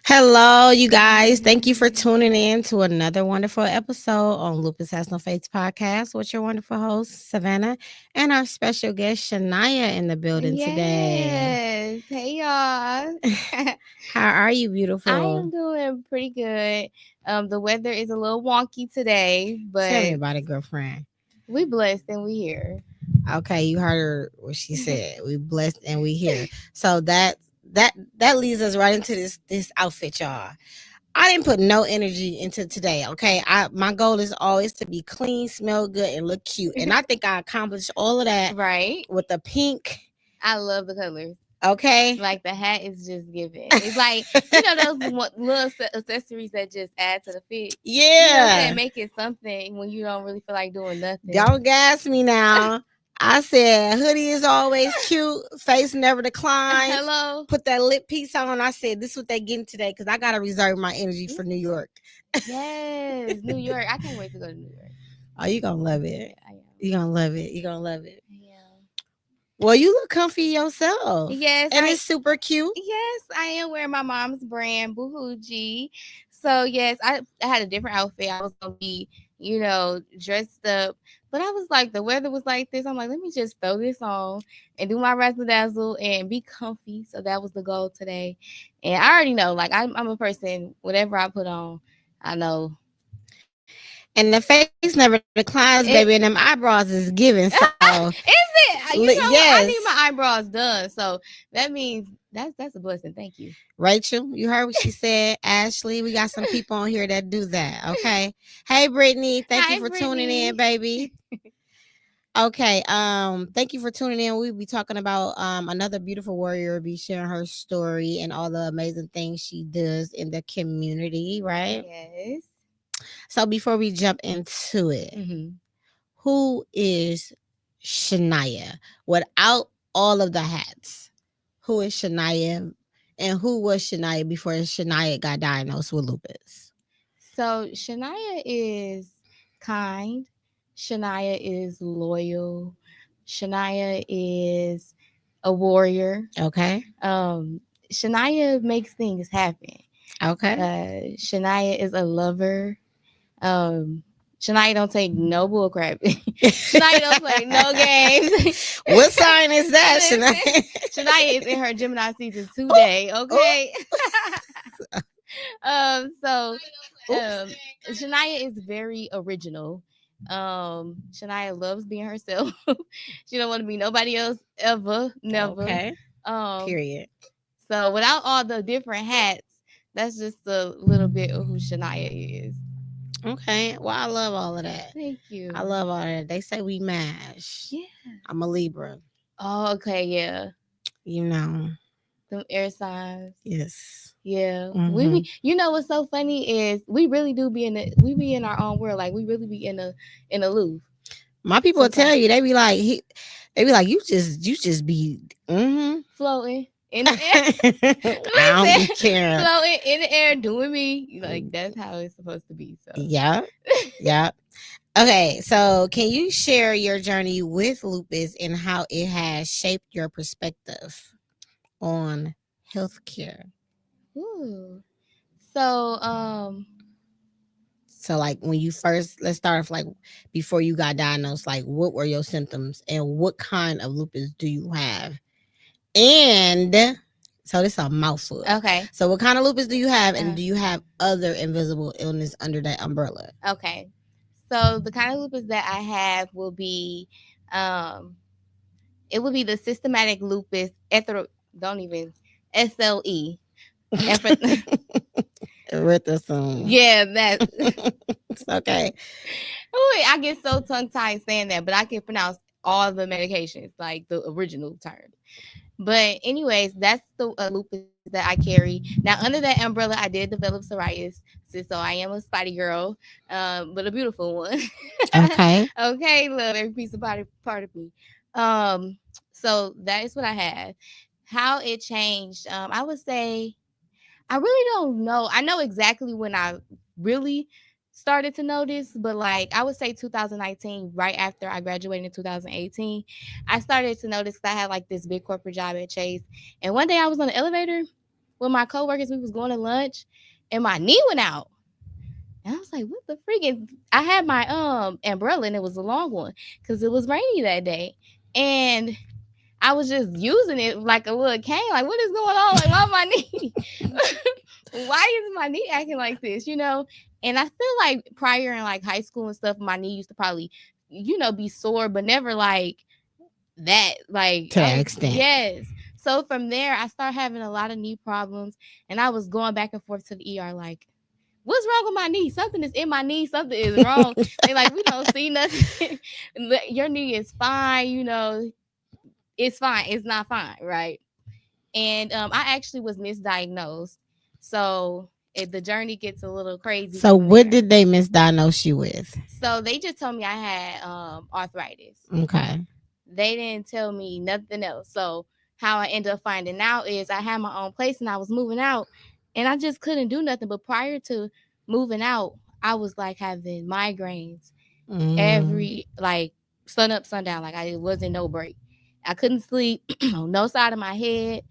Hello, you guys. Thank you for tuning in to another wonderful episode on Lupus Has No Face podcast with your wonderful host, Savannah, and our special guest, Shuniya, in the building today. Yes. Hey, y'all. How are you, beautiful? I am doing pretty good. The weather is a little wonky today, but Tell me about it, girlfriend. we blessed and we here. Okay, you heard what she said. We blessed and we here. So that leads us right into this outfit, y'all. I didn't put no energy into today, okay? My goal is always to be clean, smell good, and look cute. And I think I accomplished all of that Right. with the pink. I love the colors. Okay. Like the hat is just giving. It's like, those little accessories that just add to the fit. Yeah. You know what I'm saying? Make it something when you don't really feel like doing nothing. Don't gas me now. I said hoodie is always cute. Face never declines. Hello. Put that lip piece on. I said this is what they getting today because I gotta reserve my energy for New York. Yes, New York. I can't wait to go to New York. Oh, you gonna love it. Yeah, I am. You gonna love it. You gonna love it. I am. Well, you look comfy yourself. Yes, and it's super cute. Yes, I am wearing my mom's brand, Boohooji. So yes, I had a different outfit. I was gonna be, dressed up. But I was like, the weather was like this. I'm like, let me just throw this on and do my razzle dazzle and be comfy. So that was the goal today. And I already know, like, I'm a person, whatever I put on, I know. And the face never declines, baby, and them eyebrows is giving. So is it? Yes. I need my eyebrows done. So that means that's a blessing. Thank you. Rachel, you heard what she said. Ashley, we got some people on here that do that. Okay. Hey, Brittany. Thank you for tuning in, baby. Okay. Thank you for tuning in. We'll be talking about another beautiful warrior, be sharing her story and all the amazing things she does in the community, right? Yes. So before we jump into it, who is Shuniya? Without all of the hats, who is Shuniya? And who was Shuniya before Shuniya got diagnosed with lupus? So Shuniya is kind. Shuniya is loyal. Shuniya is a warrior. Okay. Shuniya makes things happen. Okay. Shuniya is a lover. Shuniya don't take no bull crap. Shuniya don't play no games. What sign is that, Shuniya? Shuniya is in her Gemini season today. Okay. Shuniya is very original. Shuniya loves being herself. She don't want to be nobody else ever, never. Okay. Period. So without all the different hats, that's just a little bit of who Shuniya is. Okay. Well, I love all of that. Thank you. I love all of that. They say we mash. Yeah. I'm a Libra. Oh, okay, yeah. You know. Them air signs. Yes. Yeah. We what's so funny is we really do be in our own world. Like we really be in a loop. My people will tell you, they be like, you just be floating in the air. I don't be caring. Floating in the air doing me. Like that's how it's supposed to be. So yeah. Okay, so can you share your journey with lupus and how it has shaped your perspective on healthcare? Ooh. So like when you first, let's start off like before you got diagnosed, like what were your symptoms and what kind of lupus do you have? And so this is a mouthful. Okay. So what kind of lupus do you have, and do you have other invisible illness under that umbrella? Okay. So the kind of lupus that I have will be it would be the systematic lupus don't even SLE. Erythrosome. Yeah, that. It's okay. Ooh, I get so tongue tied saying that, but I can pronounce all the medications, like the original term. But anyways, that's the lupus that I carry. Now under that umbrella, I did develop psoriasis, so I am a spotty girl, but a beautiful one. Okay. Okay, love every piece of body part of me. Um, so that is what I had. How it changed, I would say I really don't know. I know exactly when I really started to notice, but like I would say 2019, right after I graduated in 2018, I started to notice that I had like this big corporate job at Chase. And one day I was on the elevator with my coworkers. We was going to lunch, and my knee went out. And I was like, "What the freaking?" I had my umbrella, and it was a long one because it was rainy that day, and I was just using it like a little cane. Like, what is going on? Like, why my knee? Why is my knee acting like this? And I feel like prior in like high school and stuff, my knee used to probably, be sore, but never like that. Like, To that extent. yes. So from there, I started having a lot of knee problems, and I was going back and forth to the ER, like, what's wrong with my knee? Something is in my knee. Something is wrong. They like, we don't see nothing. Your knee is fine. It's fine. It's not fine, right? And I actually was misdiagnosed, so the journey gets a little crazy So from what there. did they misdiagnose you with? So they just told me I had arthritis. Okay. They didn't tell me nothing else. So how I ended up finding out is I had my own place and I was moving out, and I just couldn't do nothing. But prior to moving out, I was like having migraines Mm, every like sun up, sundown. Like it wasn't no break. I couldn't sleep on no side of my head.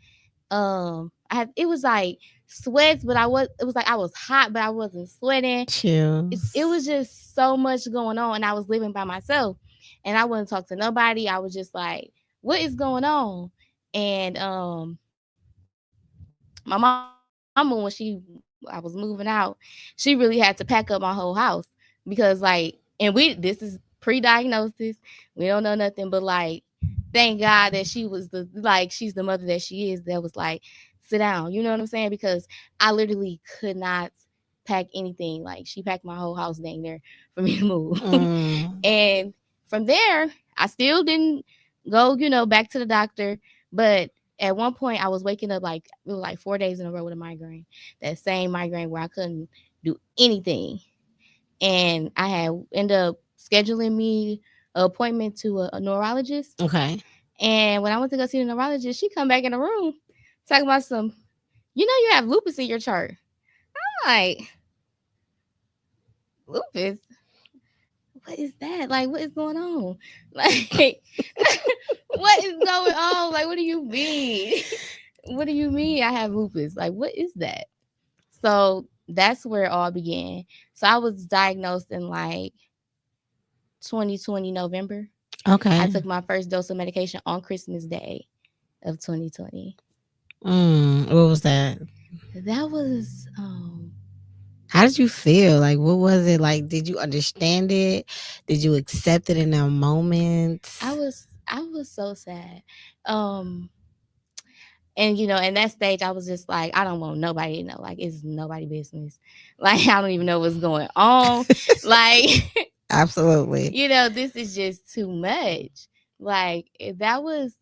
It was like sweats, but it was like I was hot, but I wasn't sweating. It chills. was just so much going on, and I was living by myself, and I wouldn't talk to nobody. I was just like, what is going on? And my mama, when I was moving out, she really had to pack up my whole house because like, and this is pre-diagnosis, we don't know nothing, but like, thank God that she was she's the mother that she is, that was like, sit down, you know what I'm saying? Because I literally could not pack anything. Like she packed my whole house dang there for me to move. Mm, And from there, I still didn't go, back to the doctor. But at one point I was waking up like it was like 4 days in a row with a migraine. That same migraine where I couldn't do anything. And I had ended up scheduling me an appointment to a neurologist. okay. And when I went to go see the neurologist, she come back in the room talking about some, you have lupus in your chart. I'm like, lupus? What is that? Like, what is going on? Like, what is going on? Like, what do you mean? What do you mean I have lupus? Like, what is that? So that's where it all began. So I was diagnosed in like 2020 November. I Okay. took my first dose of medication on Christmas Day of 2020. What was that? That was How did you feel? Like, what was it like? Did you understand it? Did you accept it in that moment? I was so sad. Um and in that stage I was just like, I don't want nobody to know. Like it's nobody business. Like I don't even know what's going on. Like Absolutely. this is just too much. Like that was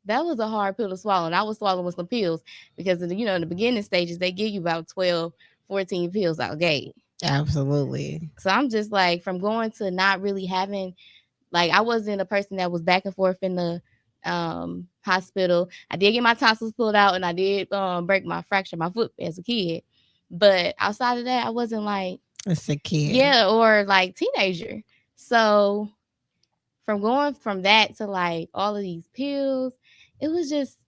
a hard pill to swallow. And I was swallowing with some pills because in the beginning stages they give you about 12, 14 pills out gate. Absolutely. So I'm just like, from going to not really having, like, I wasn't a person that was back and forth in the hospital. I did get my tonsils pulled out, and I did fracture my foot as a kid. But outside of that, I wasn't like, It's a kid. yeah, or like teenager. So from going from that to like all of these pills, it was just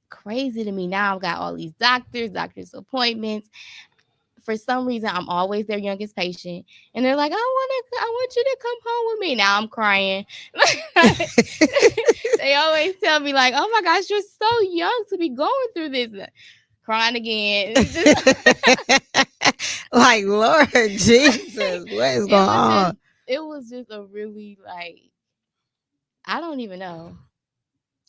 crazy to me. Now I've got all these doctors appointments. For some reason, I'm always their youngest patient, and they're like, I want you to come home with me." Now I'm crying. They always tell me like, "Oh my gosh, you're so young to be going through this." Crying again. Like, Lord Jesus, what is it going was just, on? it was just a really like, I don't even know.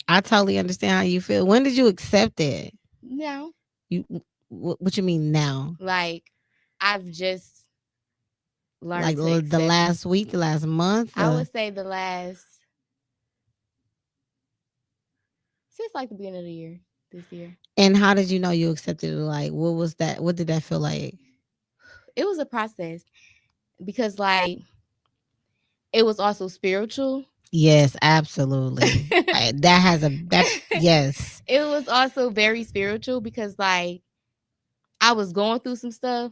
I totally understand how you feel. When did you accept it? Now, You what you mean now? like, I've just Like learned to the accept. last week, the last month? I would say the last, since like the beginning of the year, this year. And how did you know you accepted it? Like, what was that? What did that feel like? It was a process because, like, it was also spiritual. Yes, absolutely. That has a that. Yes. It was also very spiritual because, like, I was going through some stuff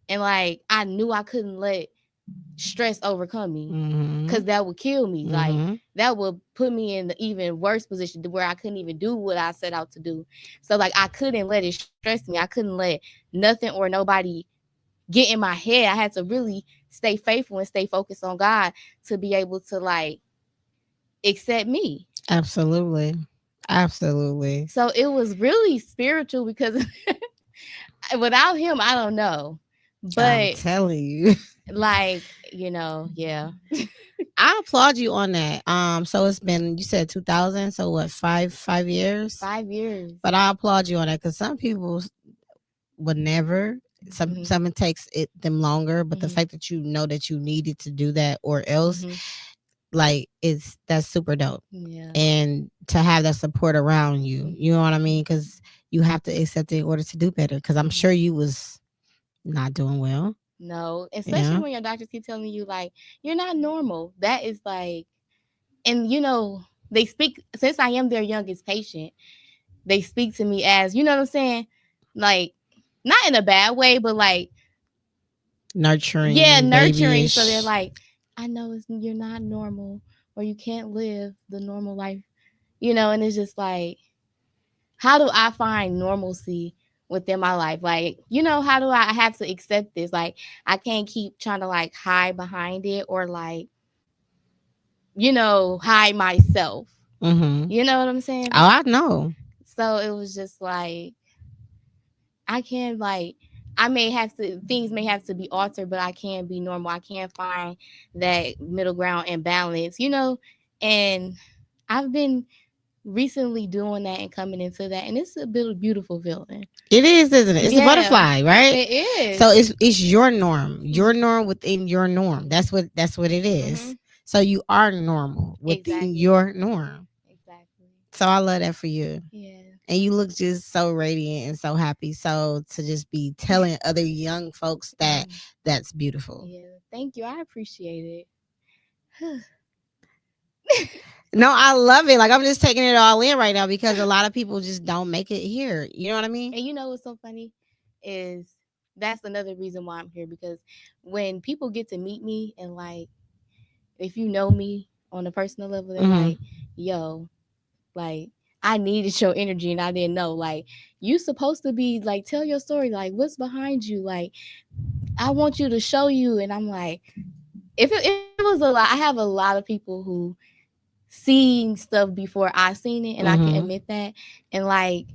and, like, I knew I couldn't let stress overcome me Mm-hmm. because that would kill me. Like, Mm-hmm. that would put me in the even worse position to where I couldn't even do what I set out to do. So, like, I couldn't let it stress me. I couldn't let nothing or nobody get in my head. I had to really stay faithful and stay focused on God to be able to, like, accept me. Absolutely. Absolutely. So it was really spiritual because without him, I don't know. I'm But, telling you. like, yeah. I applaud you on that. So it's been, you said 2000, so what, 5 years? 5 years. But I applaud you on that because some people would never. Hmm. Some it takes them longer, but the Hmm. fact that you know that you needed to do that or else, Hmm. like, it's that's super dope. Yeah. And to have that support around you, you know Hmm. what I mean? Because you have to accept it in order to do better. Because I'm Hmm. sure you was not doing well. No, especially Yeah. when your doctors keep telling you, like, you're not normal. That is like, and they speak, since I am their youngest patient, they speak to me as, you know what I'm saying? Like, not in a bad way, but like, yeah, Nurturing, nurturing. So they're babyish. like, I know you're not normal or you can't live the normal life, and it's just like, how do I find normalcy within my life? Like, how do I have to accept this? Like, I can't keep trying to, like, hide behind it or, like, hide myself. Mm-hmm. You know what I'm saying? Oh, I know. So it was just like, I can't, like, things may have to be altered, but I can be normal. I can't find that middle ground and balance, and I've been recently doing that and coming into that, and it's a beautiful feeling. It is, isn't it? It's a Yeah, butterfly, right? it is. So it's your norm, your Mm-hmm. norm within your norm. That's what it Mm-hmm. is. So you are normal within Exactly. your norm. Exactly. So I love that for you. Yeah. And you look just so radiant and so happy. So to just be telling other young folks that, Mhm. that's beautiful. Yeah. Thank you. I appreciate it. No, I love it. Like, I'm just taking it all in right now because a lot of people just don't make it here. You know what I mean? And you know what's so funny is that's another reason why I'm here, because when people get to meet me and, like, if you know me on a personal level, they're Mm-hmm. like, yo, like, I needed your energy and I didn't know. Like, you supposed to be like, tell your story. Like, what's behind you? Like, I want you to show you. And I'm like, if it was a lot, I have a lot of people who seen stuff before I seen it, and I can Mm-hmm. admit that. And, like,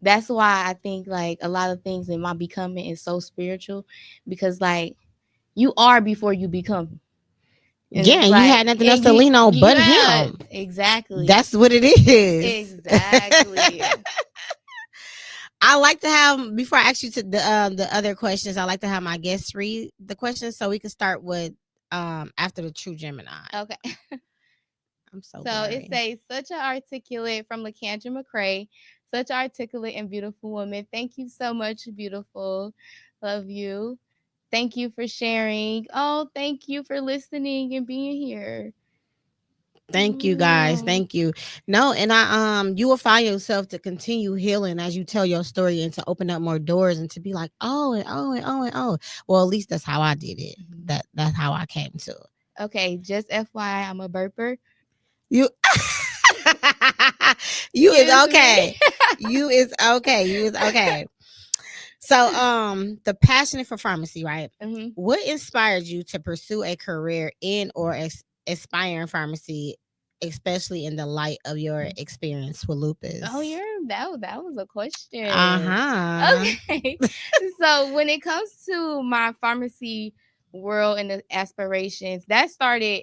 that's why I think, like, a lot of things in my becoming is so spiritual, because, like, you are before you become. And Yeah, it's and you like, had nothing else and to lean on but yeah, him. exactly. That's what it is. Exactly. I like to have, before I ask you to the other questions, I like to have my guests read the questions so we can start with after the true Gemini. Okay. I'm so So it blurry. says, such an articulate, from LaCandra McCrae, such an articulate and beautiful woman. Thank you so much, beautiful. Love you. Thank you for sharing. Oh, thank you for listening and being here. Thank you guys. Mm. Thank you. No, and you will find yourself to continue healing as you tell your story and to open up more doors and to be like, oh and oh and oh and oh. Well, at least that's how I did it. Mhm. That's how I came to it. Okay, just FYI, I'm a burper. You you is Excuse okay. me. You is okay. You is okay. So, the passionate for pharmacy, right? Hmm. What inspired you to pursue a career in or aspire in pharmacy, especially in the light of your experience with Oh, lupus? that was a Uh question. huh. Okay. So when it comes to my pharmacy world and the aspirations, that started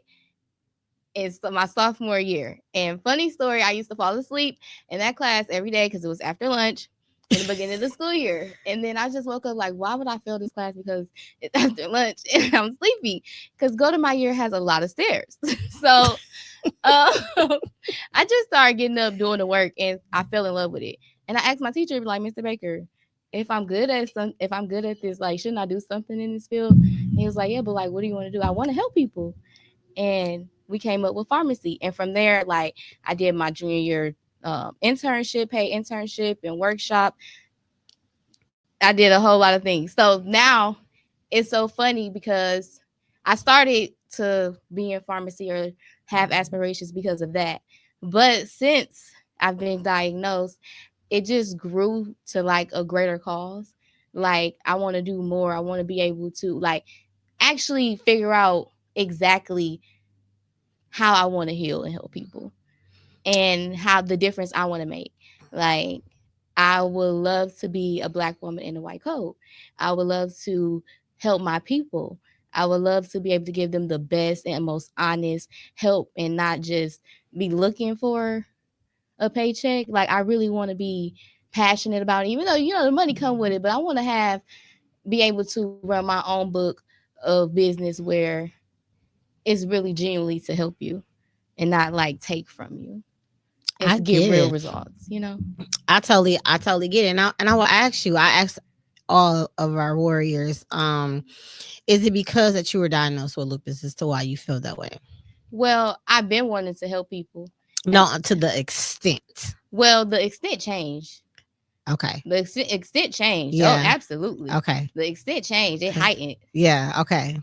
It's my sophomore year. And funny story, I used to fall asleep in that class every day because it was after lunch in the beginning of the school year. And then I just woke up like, why would I fail this class? Because it's after lunch and I'm sleepy. Because Go to My Year has a lot of stairs. So I just started getting up doing the work and I fell in love with it. And I asked my teacher, like, Mr. Baker, if I'm good at this, like, shouldn't I do something in this field? And he was like, yeah, but like, what do you want to do? I want to help people. And we came up with pharmacy. And from there, like, I did my junior year internship, paid internship and workshop. I did a whole lot of things. So now it's so funny because I started to be in pharmacy or have aspirations because of that. But since I've been diagnosed, it just grew to like a greater cause. Like, I want to do more. I want to be able to like actually figure out exactly how I want to heal and help people and how the difference I want to make. Like, I would love to be a Black woman in a white coat. I would love to help my people. I would love to be able to give them the best and most honest help and not just be looking for a paycheck. Like, I really want to be passionate about it, even though, the money come with it, but I want to be able to run my own book of business where it's really genuinely to help you and not like take from you. It's I to get get real it. results. I totally get it. And I will ask you. I asked all of our warriors. Is it because that you were diagnosed with lupus as to why you feel that way? Well, I've been wanting to help people. No, to the extent. Well, the extent changed. Okay. The extent changed. Oh, Yeah. absolutely. Okay. The extent changed. It heightened. Yeah. Okay.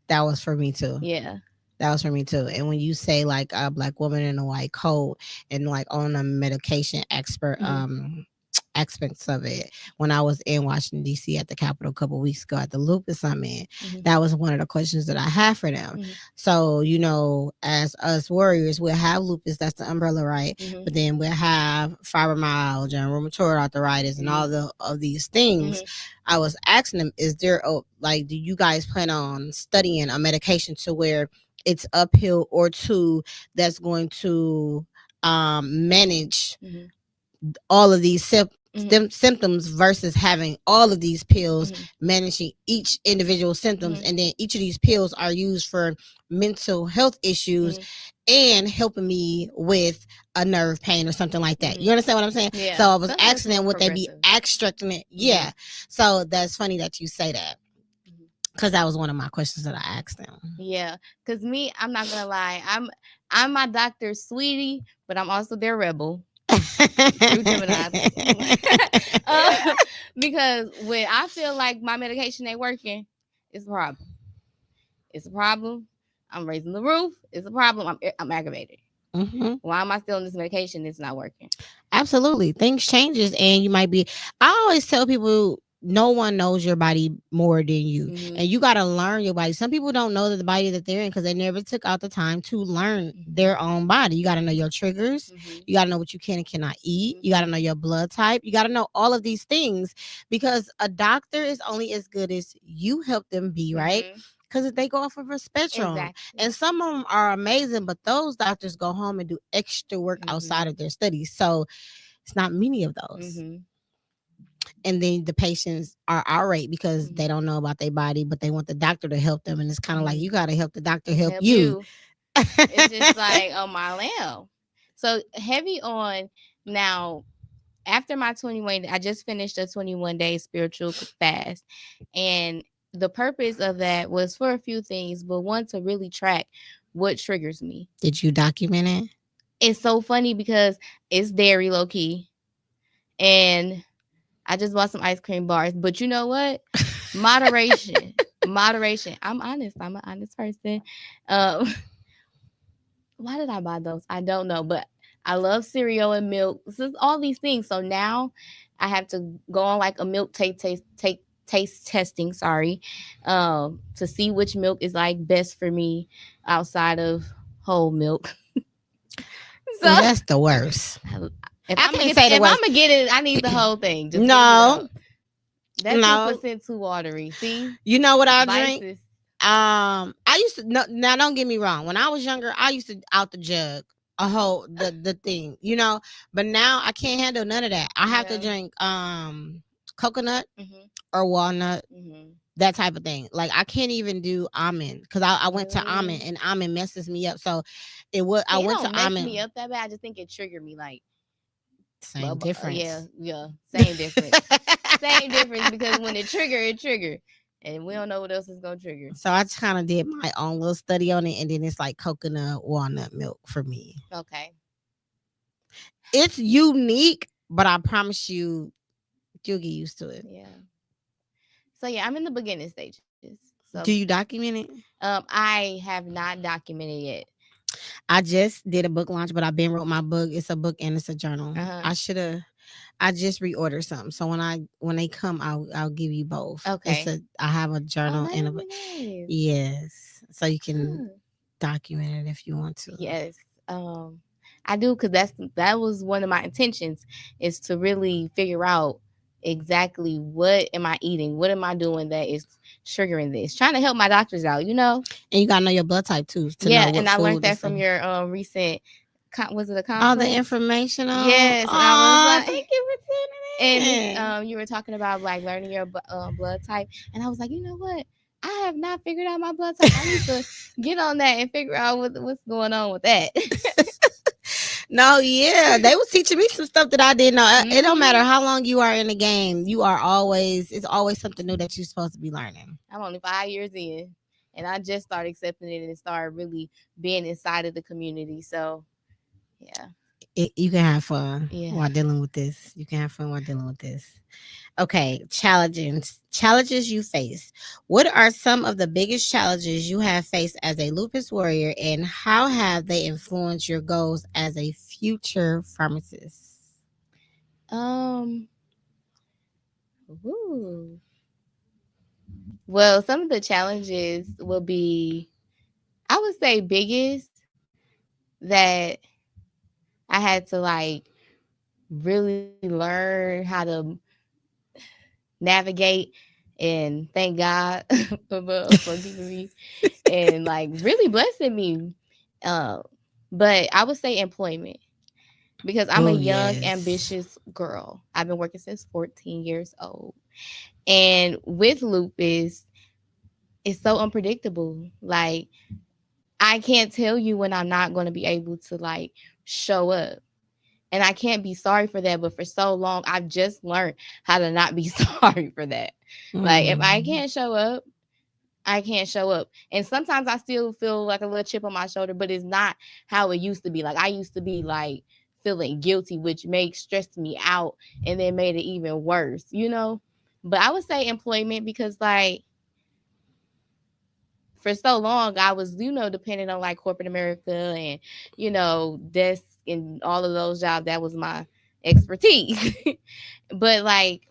That was for me too. Yeah. That was for me too. And when you say like a Black woman in a white coat and like on a medication aspects of it, when I was in Washington D.C. at the Capitol a couple weeks ago at the Lupus Summit, that was one of the questions that I had for them. So as us warriors, we'll have lupus, that's the umbrella, right? But then we'll have fibromyalgia and rheumatoid arthritis and all of these things. I was asking them, is there do you guys plan on studying a medication to where it's uphill or two that's going to manage all of these symptoms versus having all of these pills managing each individual symptoms, and then each of these pills are used for mental health issues and helping me with a nerve pain or something like that. You understand what I'm saying? Yeah. So I was So that's asking them, more would they be progressive. extracting it? Yeah. So that's funny that you say that, because that was one of my questions that I asked them. Yeah, because me, I'm not gonna lie, I'm my doctor's sweetie, but I'm also their rebel. True Gemini. Because when I feel like my medication ain't working, it's a problem. It's a problem. I'm raising the roof. It's a problem. I'm aggravated. Why am I still on this medication? It's not working. Absolutely. Things changes and you might be, I always tell people, no one knows your body more than you. And you got to learn your body. Some people don't know that the body that they're in because they never took out the time to learn their own body. You got to know your triggers. You got to know what you can and cannot eat. You got to know your blood type. You got to know all of these things, because a doctor is only as good as you help them be, right? Because they go off of a spectrum. Exactly. And some of them are amazing, but those doctors go home and do extra work outside of their studies. So it's not many of those. And then the patients are irate because they don't know about their body, but they want the doctor to help them. And it's kind of like, you got to help the doctor help you. It's just like, oh my lamb. So heavy on now. After my 21, I just finished a 21-day spiritual fast. And the purpose of that was for a few things, but one, to really track what triggers me. Did you document it? It's so funny because it's dairy low key. And I just bought some ice cream bars. But you know what? Moderation. Moderation. I'm honest. I'm an honest person. Why did I buy those? I don't know. But I love cereal and milk. This is all these things. So now I have to go on like a milk taste testing, to see which milk is like best for me outside of whole milk. So that's the worst. If I'm gonna get it, I need the whole thing. Just no, that's 2% too watery. See, you know what I drink? I I used to no, now don't get me wrong. When I was younger, I used to out the jug a whole the thing, you know. But now I can't handle none of that. I have to Yeah. drink coconut Mhm. or walnut, Mhm. that type of thing. Like I can't even do almond because I went to almond Really? and almond messes me up. So it would I See, it went to don't mess almond. me up that bad. I just think it triggered me. Like, Same yeah, difference. yeah, same difference. Same difference because when it trigger, and we don't know what else is gonna trigger. So I just kind of did my own little study on it, and then it's like coconut walnut milk for me. Okay. It's unique, but I promise you, you'll get used to it. Yeah. So yeah, I'm in the beginning stages. So Do you document it? I have not documented yet. I just did a book launch, but I've been wrote my book. It's a book and it's a journal. Uh huh. I should have. I just reordered something, so when they come, I'll give you both. It's Okay. I have a Oh, journal and that'll a be nice. yes, so you can Huh. document it if you want to. Yes. I do because that was one of my intentions is to really figure out exactly what am I eating, what am I doing that is triggering this. Trying to help my doctors out, you know. And you gotta know your blood type too to know Yeah, what and I learned food and that stuff. from your recent was it a All the conference? informational. Yes, and I was Oh, like, thank you for and tuning in. you were talking about like learning your blood type, and I was like, you know what? I have not figured out my blood type. I need to get on that and figure out what's going on with that. No, yeah, they was teaching me some stuff that I didn't know. It don't matter Hmm. how long you are in the game, you are always it's always something new that you're supposed to be learning. I'm only 5 years in, and I just started accepting it and started really being inside of the community. So yeah, You can have fun yeah. while dealing with this. You can have fun while dealing with this. Okay, challenges you face. What are some of the biggest challenges you have faced as a lupus warrior, and how have they influenced your goals as a future pharmacist? Um. Ooh. Well, some of the challenges will be, I would say, biggest that I had to like really learn how to navigate, and thank God for keeping me and like really blessing me. Uh, but I would say employment because I'm a Oh young, yes. ambitious girl. I've been working since 14 years old. And with lupus, it's so unpredictable. Like, I can't tell you when I'm not going to be able to like show up. And I can't be sorry for that. But for so long, I've just learned how to not be sorry for that. Like, if I Mm. can't show up, I can't show up. And sometimes I still feel like a little chip on my shoulder, but it's not how it used to be. Like, I used to be like feeling guilty, which makes stressed me out and then made it even worse, you know? But I would say employment because, like, for so long, I was, dependent on like corporate America and, desk and all of those jobs. That was my expertise. But like,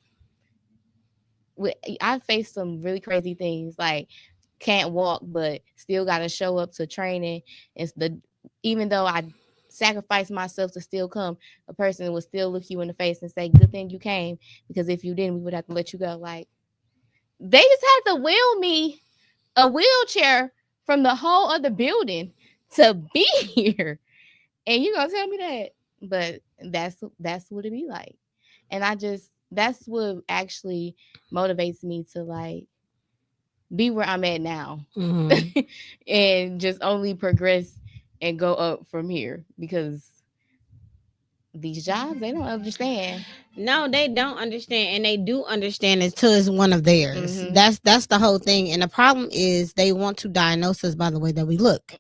I faced some really crazy things. Like, can't walk, but still got to show up to training. It's even though I sacrificed myself to still come, a person would still look you in the face and say, "Good thing you came, because if you didn't, we would have to let you go." Like, they just had to wheel me a wheelchair from the whole other building to be here, and you gonna tell me that? But that's what it be like, and that's what actually motivates me to like be where I'm at now, Mm-hmm. and just only progress and go up from here because these jobs they don't understand. No, they don't understand, and they do understand it till it's one of theirs. Mm-hmm. That's the whole thing. And the problem is they want to diagnose us by the way that we look.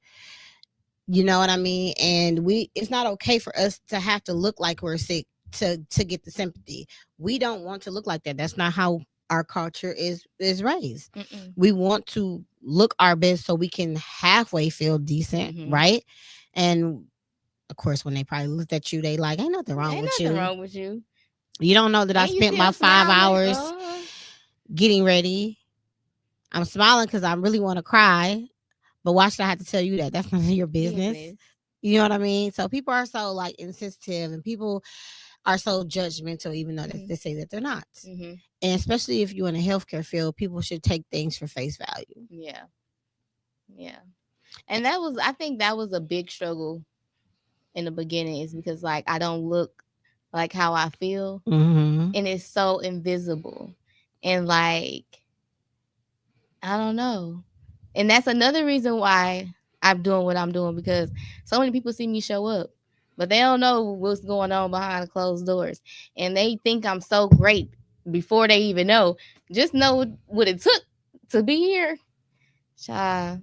You know what I mean? And it's not okay for us to have to look like we're sick to get the sympathy. We don't want to look like that. That's not how our culture is raised. Mm-mm. We want to look our best so we can halfway feel decent, Mm-hmm. right? And of course, when they probably looked at you, they like, ain't nothing wrong Ain't with nothing you. wrong with you, You don't know that I and you spent still my five smiling. hours getting ready. I'm smiling because I really want to cry. But why should I have to tell you that? That's none of your business. Business. You know what I mean? So people are so like insensitive and people are so judgmental, even though Mm-hmm. they say that they're not. Mm-hmm. And especially if you're in the healthcare field, people should take things for face value. Yeah. Yeah. And that was, I think that was a big struggle in the beginning, is because like I don't look like how I feel, Mm-hmm. and it's so invisible. And like, I don't know. And that's another reason why I'm doing what I'm doing, because so many people see me show up, but they don't know what's going on behind closed doors. And they think I'm so great before they even know. Just know what it took to be here. Child,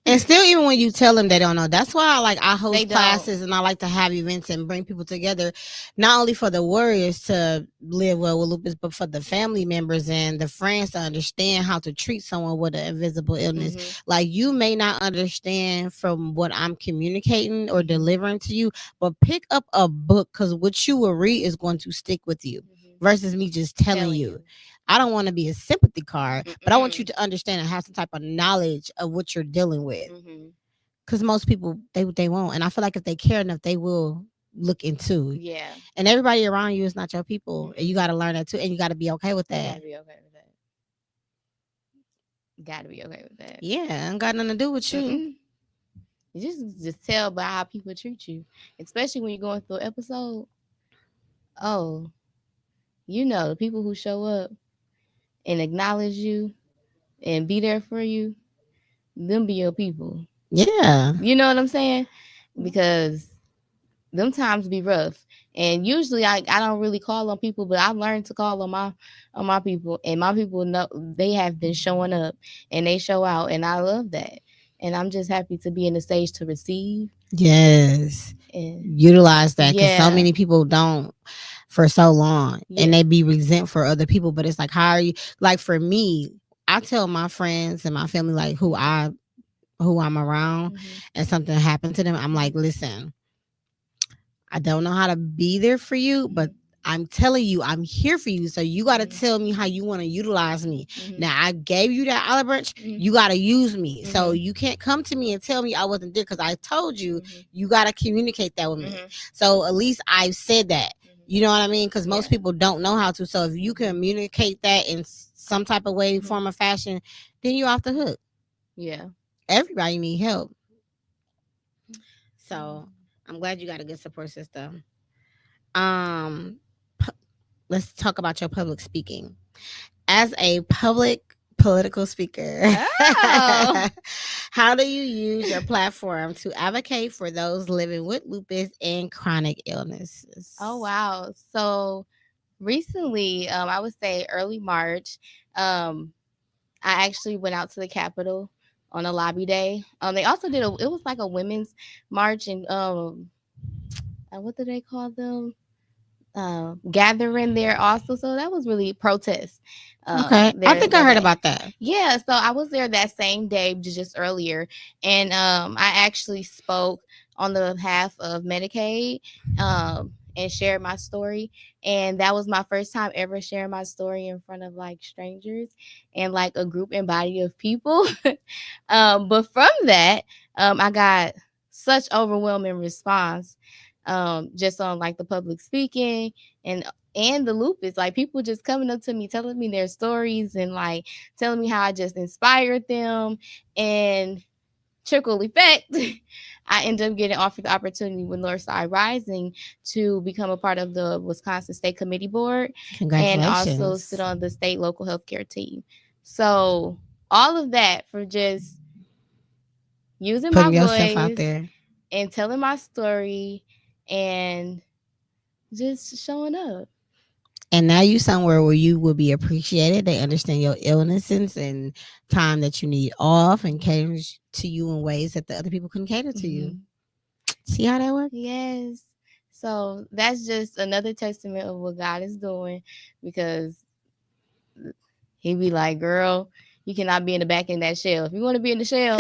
And still, even when you tell them, they don't know. That's why I they host don't. classes and I like to have events and bring people together, not only for the warriors to live well with lupus, but for the family members and the friends to understand how to treat someone with an invisible illness. Mm-hmm. Like, you may not understand from what I'm communicating or Mm-hmm. delivering to you, but pick up a book, because what you will read is going to stick with you Mm-hmm. versus me just telling Telling you. you. I don't want to be a sympathy card, but I want you Mm-mm. to understand and have some type of knowledge of what you're dealing with. Mm-hmm. Because most people, they won't, and I feel like if they care enough, they will look into. Yeah. And everybody around you is not your people, and you Mm-mm. got to learn that too, and you got to be okay with You that. gotta be okay with that. Gotta be okay with that. Yeah, ain't got nothing to do with you. Mm-mm. You just tell by how people treat you, especially when you're going through an episode. Oh, you know, the people who show up and acknowledge you and be there for you, them be your people. Yeah. You know what I'm saying? Because them times be rough. And usually I don't really call on people, but I've learned to call on my people, and my people know they have been showing up and they show out, and I love that. And I'm just happy to be in the stage to receive. Yes. And Utilize that, because so yeah, many people don't for so long, and yeah. they be resent for other people. But it's like, how are you? Like, for me, I tell my friends and my family, like, who I'm around, Mm-hmm. and something happened to them, I'm like, Mm-hmm. listen, I don't know how to be there for you, but I'm telling you, I'm here for you. So you got to Mm-hmm. tell me how you want to utilize me. Mm-hmm. Now, I gave you that olive branch. Mm-hmm. You got to use me. So Mm-hmm. you can't come to me and tell me I wasn't there, because I told you, Mm-hmm. you got to communicate that with me. Mm-hmm. So at least I've said that. You know what I mean? Because most Yeah. people don't know how to. So if you Mm-hmm. communicate that in some type of way, Mm-hmm. form, or fashion, then you're off the hook. Yeah. Everybody need help. So I'm glad you got a good support system. Um, let's talk about your public speaking. As a public political speaker, Oh. how do you use your platform to advocate for those living with lupus and chronic Oh illnesses? wow. So recently, I would say early March, um, I actually went out to the Capitol on a lobby day. They also did a. It was like a women's march, and what do they call them? Gathering there also. So that was really protest. Okay, I There think I that heard day. about that. Yeah, so I was there that same day, just earlier, and I actually spoke on the behalf of Medicaid, and shared my story, and that was my first time ever sharing my story in front of like strangers and like a group and body of people. But from that, I got such overwhelming response, just on like the public speaking and the lupus, like people just coming up to me telling me their stories and like telling me how I just inspired them, and trickle effect. I ended up getting offered the opportunity with Northside Rising to become a part of the Wisconsin State Committee Board and also sit Congratulations. on the state local healthcare team. So all of that for just using my Putting yourself out voice there. and telling my story and just showing up. And now you somewhere where you will be appreciated. They understand your illnesses and time that you need off, and caters to you in ways that the other people couldn't cater to you. Mm-hmm. See how that works? Yes. So that's just another testament of what God is doing, because he be like, girl, you cannot be in the back in that shell. If you want to be in the shell,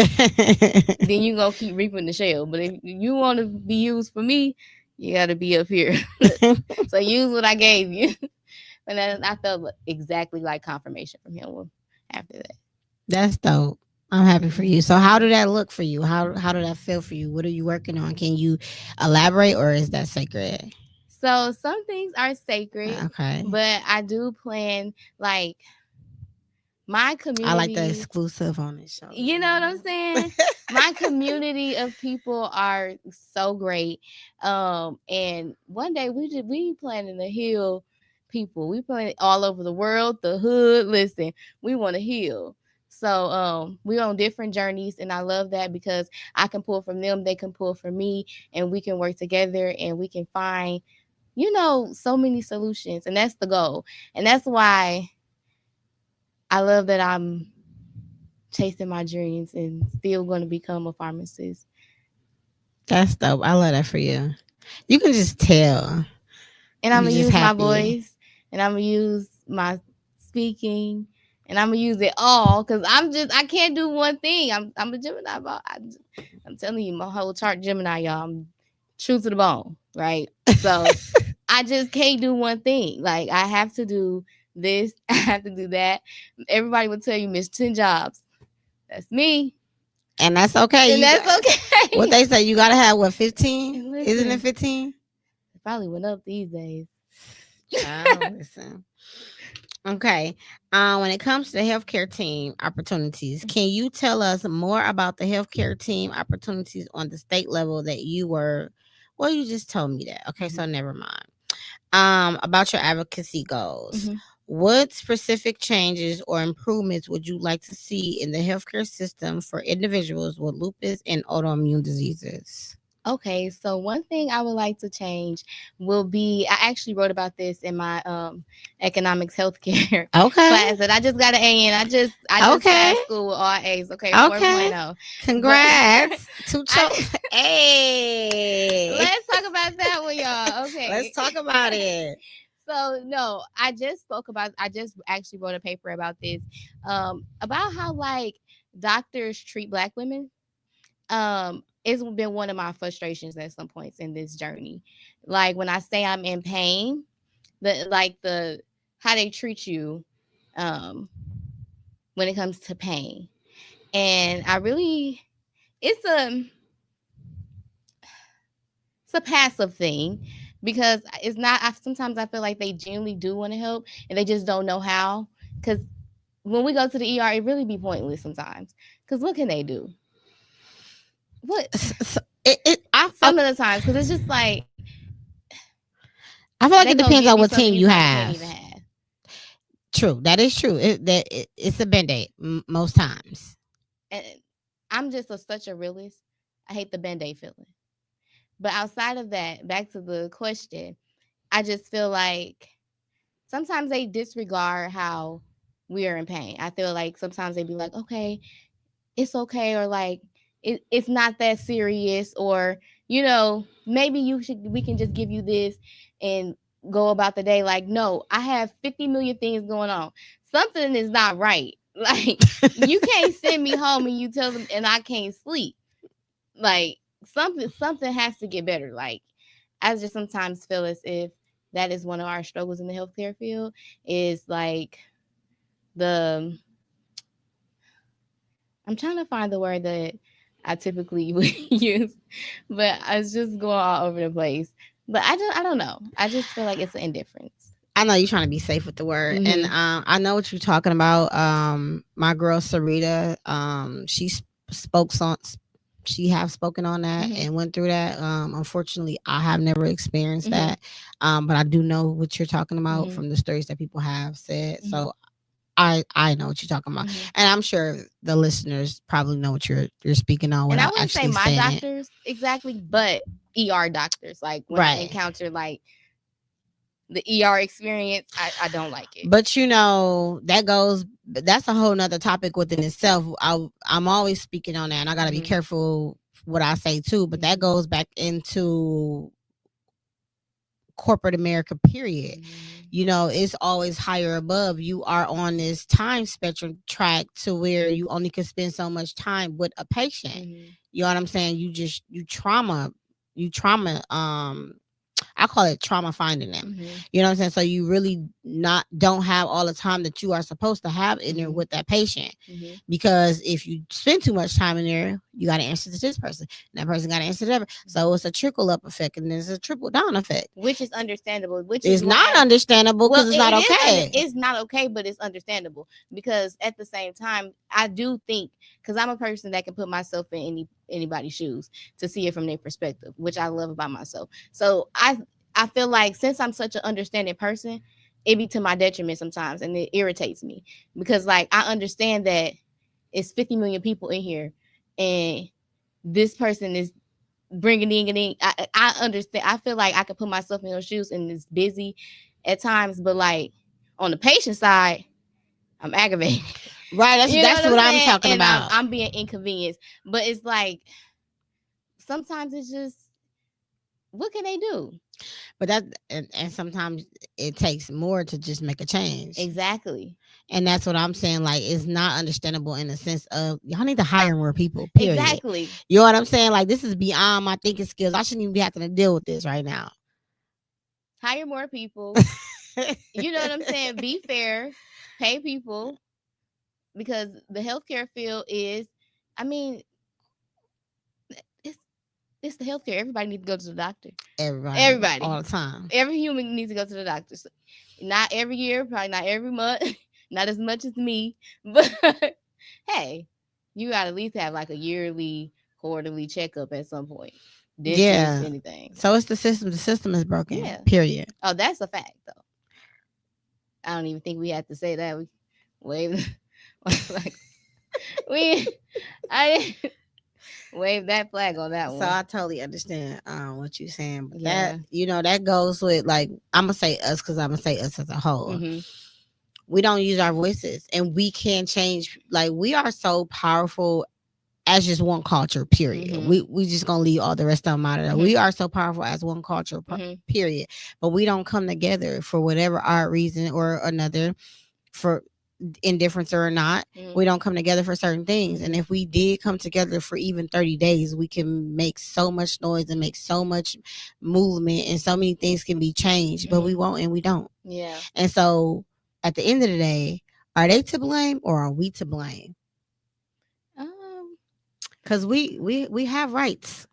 then you going to keep reaping the shell. But if you want to be used for me, you got to be up here. So use what I gave you. And then I felt exactly like confirmation from him after that. That's dope. I'm happy for you. So how Mm-hmm. did that look for you? How did that feel for you? What are you working on? Can you elaborate, or is that sacred? So some things are sacred, Okay. but I do plan like My I like the community, exclusive on this show. you know what I'm saying? My community of people are so great. And one day we planning to heal people. We planning all over the world, the hood. Listen, we want to heal. So we're on different journeys, and I love that because I can pull from them, they can pull from me, and we can work together and we can find, so many solutions. And that's the goal. And that's why I love that I'm chasing my dreams and still going to become a pharmacist. That's dope. I love that for you. You can just tell And I'm you going to just use my happy. voice, and I'm going to use my speaking, and I'm going to use it all because I can't do one thing. I'm a Gemini. I'm telling you, my whole chart Gemini, y'all. I'm true to the bone, right? So I just can't do one thing. Like, I have to do this, I have to do that. Everybody will tell you, Miss 10 jobs. That's me. And that's okay. And You that's got what okay. they say. You gotta have what 15? And Isn't it listen, 15? it probably went up these days. Child, listen. Okay. When it comes to the healthcare team opportunities, can you tell us more about the healthcare team opportunities on the state level that you were? Well, you just told me that. Okay, Mhm. so never mind. About your advocacy goals. Mhm. What specific changes or improvements would you like to see in the healthcare system for individuals with lupus and autoimmune diseases? Okay, so one thing I would like to change will be, I actually wrote about this in my economics healthcare Okay. class that I just got an A in. I just Okay. passed school with all A's, okay, Okay. 4.0. But Congrats to I Hey. let's talk about that one, y'all. Let's Okay. talk about it. So no, I just actually wrote a paper about this, about how like doctors treat black women. It's been one of my frustrations at some points in this journey. Like when I say I'm in pain, the how they treat you, um, when it comes to pain. And I really it's a it's a passive thing because it's not sometimes I feel like they genuinely do want to help and they just don't know how. Cause when we go to the ER, it really be pointless sometimes. Cause what can they do? What some of the times, because it's just like I feel they like it gonna depends give you on what something you team you probably can't even have. have. True, that is true. It's a band-aid most times. And I'm just such a realist. I hate the band-aid feeling. But outside of that, back to the question, I just feel like sometimes they disregard how we are in pain. I feel like sometimes they be like, okay, it's okay, or like it's not that serious, or maybe we can just give you this and go about the day. Like, no, I have 50 million things going on. Something is not right. Like, you can't send me home and you tell them and I can't sleep. Like, something has to get better. Like, I just sometimes feel as if that is one of our struggles in the healthcare field, is like the I'm trying to find the word that I typically would use, but I was just going all over the place. But I don't know. I just feel like it's an indifference. I know you're trying to be safe with the word, and Mhm. I know what you're talking about. My girl Sarita, spoke on, she have spoken on that Mhm. and went through that. Unfortunately, I have never experienced Mhm. that, but I do know what you're talking about Mhm. from the stories that people have said. Mhm. So I know what you're talking about, Mhm. and I'm sure the listeners probably know what you're speaking on And I without wouldn't say actually my saying it. doctors exactly, but ER doctors. Like when I Right. encounter like the ER experience, I don't like it. But that goes. That's a whole nother topic within itself. I'm always speaking on that, and I got to be Mhm. careful what I say too. But that Mhm. goes back into corporate America. Period. Mhm. It's always higher above. You are on this time spectrum track to where you only can spend so much time with a patient. Mhm. You know what I'm saying? You trauma. I call it trauma finding them. Mhm. You know what I'm saying? So you really not don't have all the time that you are supposed to have in there Mhm. with that patient. Mhm. Because if you spend too much time in there, you got to answer to this person. And that person got to answer to that. So it's a trickle up effect, and there's a trickle down effect, which is understandable. Which it's is why, not understandable because it's not okay. It's not okay, but it's understandable because at the same time, I do think because I'm a person that can put myself in anybody's shoes to see it from their perspective, which I love about myself. So I feel like since I'm such an understanding person, it be to my detriment sometimes, and it irritates me because like I understand that it's 50 million people in here, and this person is bringing in. I understand. I feel like I could put myself in those shoes, and it's busy at times, but like on the patient side, I'm aggravated. Right. That's what I'm talking and about. I'm being inconvenienced, but it's like sometimes it's just what can they do? But that and sometimes it takes more to just make a change. Exactly. And that's what I'm saying. Like, it's not understandable in the sense of y'all need to hire more people. Period. Exactly. You know what I'm saying? Like, this is beyond my thinking skills. I shouldn't even be having to deal with this right now. Hire more people. You know what I'm saying? Be fair. Pay people. Because the healthcare field is, I mean, it's the healthcare. Everybody needs to go to the doctor. Everybody. All the time. Every human needs to go to the doctor. So not every year, probably not every month, not as much as me. But hey, you got to at least have like a yearly, quarterly checkup at some point. Dentist, anything. So it's the system. The system is broken. Yeah. Period. Oh, that's a fact, though. I don't even think we had to say that. We wave like I wave that flag on that one. So I totally understand what you're saying, but that that goes with like I'm gonna say us because I'm gonna say us as a whole. Mm-hmm. We don't use our voices, and we can change. Like, we are so powerful as just one culture. Period. Mm-hmm. We just gonna leave all the rest of them out of there. Mm-hmm. We are so powerful as one culture. Period. But we don't come together for whatever our reason or another, for indifference or not. We don't come together for certain things, and if we did come together for even 30 days, we can make so much noise and make so much movement, and so many things can be changed. But we won't, and we don't. And so at the end of the day, are they to blame or are we to blame? Because we have rights.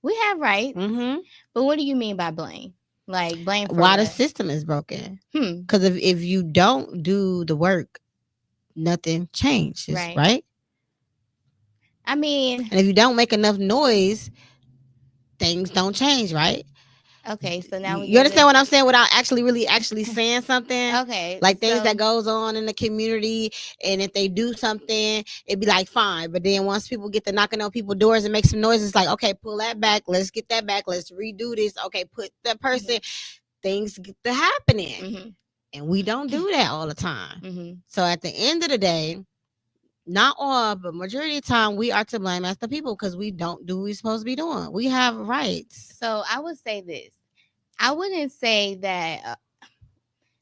We have rights. Mm-hmm. But what do you mean by blame? Like, blame for why what? The system is broken. Because if you don't do the work, nothing changes, right? I mean, and if you don't make enough noise, things don't change, right? Okay, so now you understand what I'm saying without actually saying something. Okay, like things that goes on in the community, and if they do something, it'd be like fine. But then once people get to knocking on people's doors and make some noise, it's like, okay, pull that back. Let's get that back. Let's redo this. Okay, put that person. Things get to happening, and we don't do that all the time. So at the end of the day, not all, but majority of the time, we are to blame as the people because we don't do what we're supposed to be doing. We have rights. So I would say this. I wouldn't say that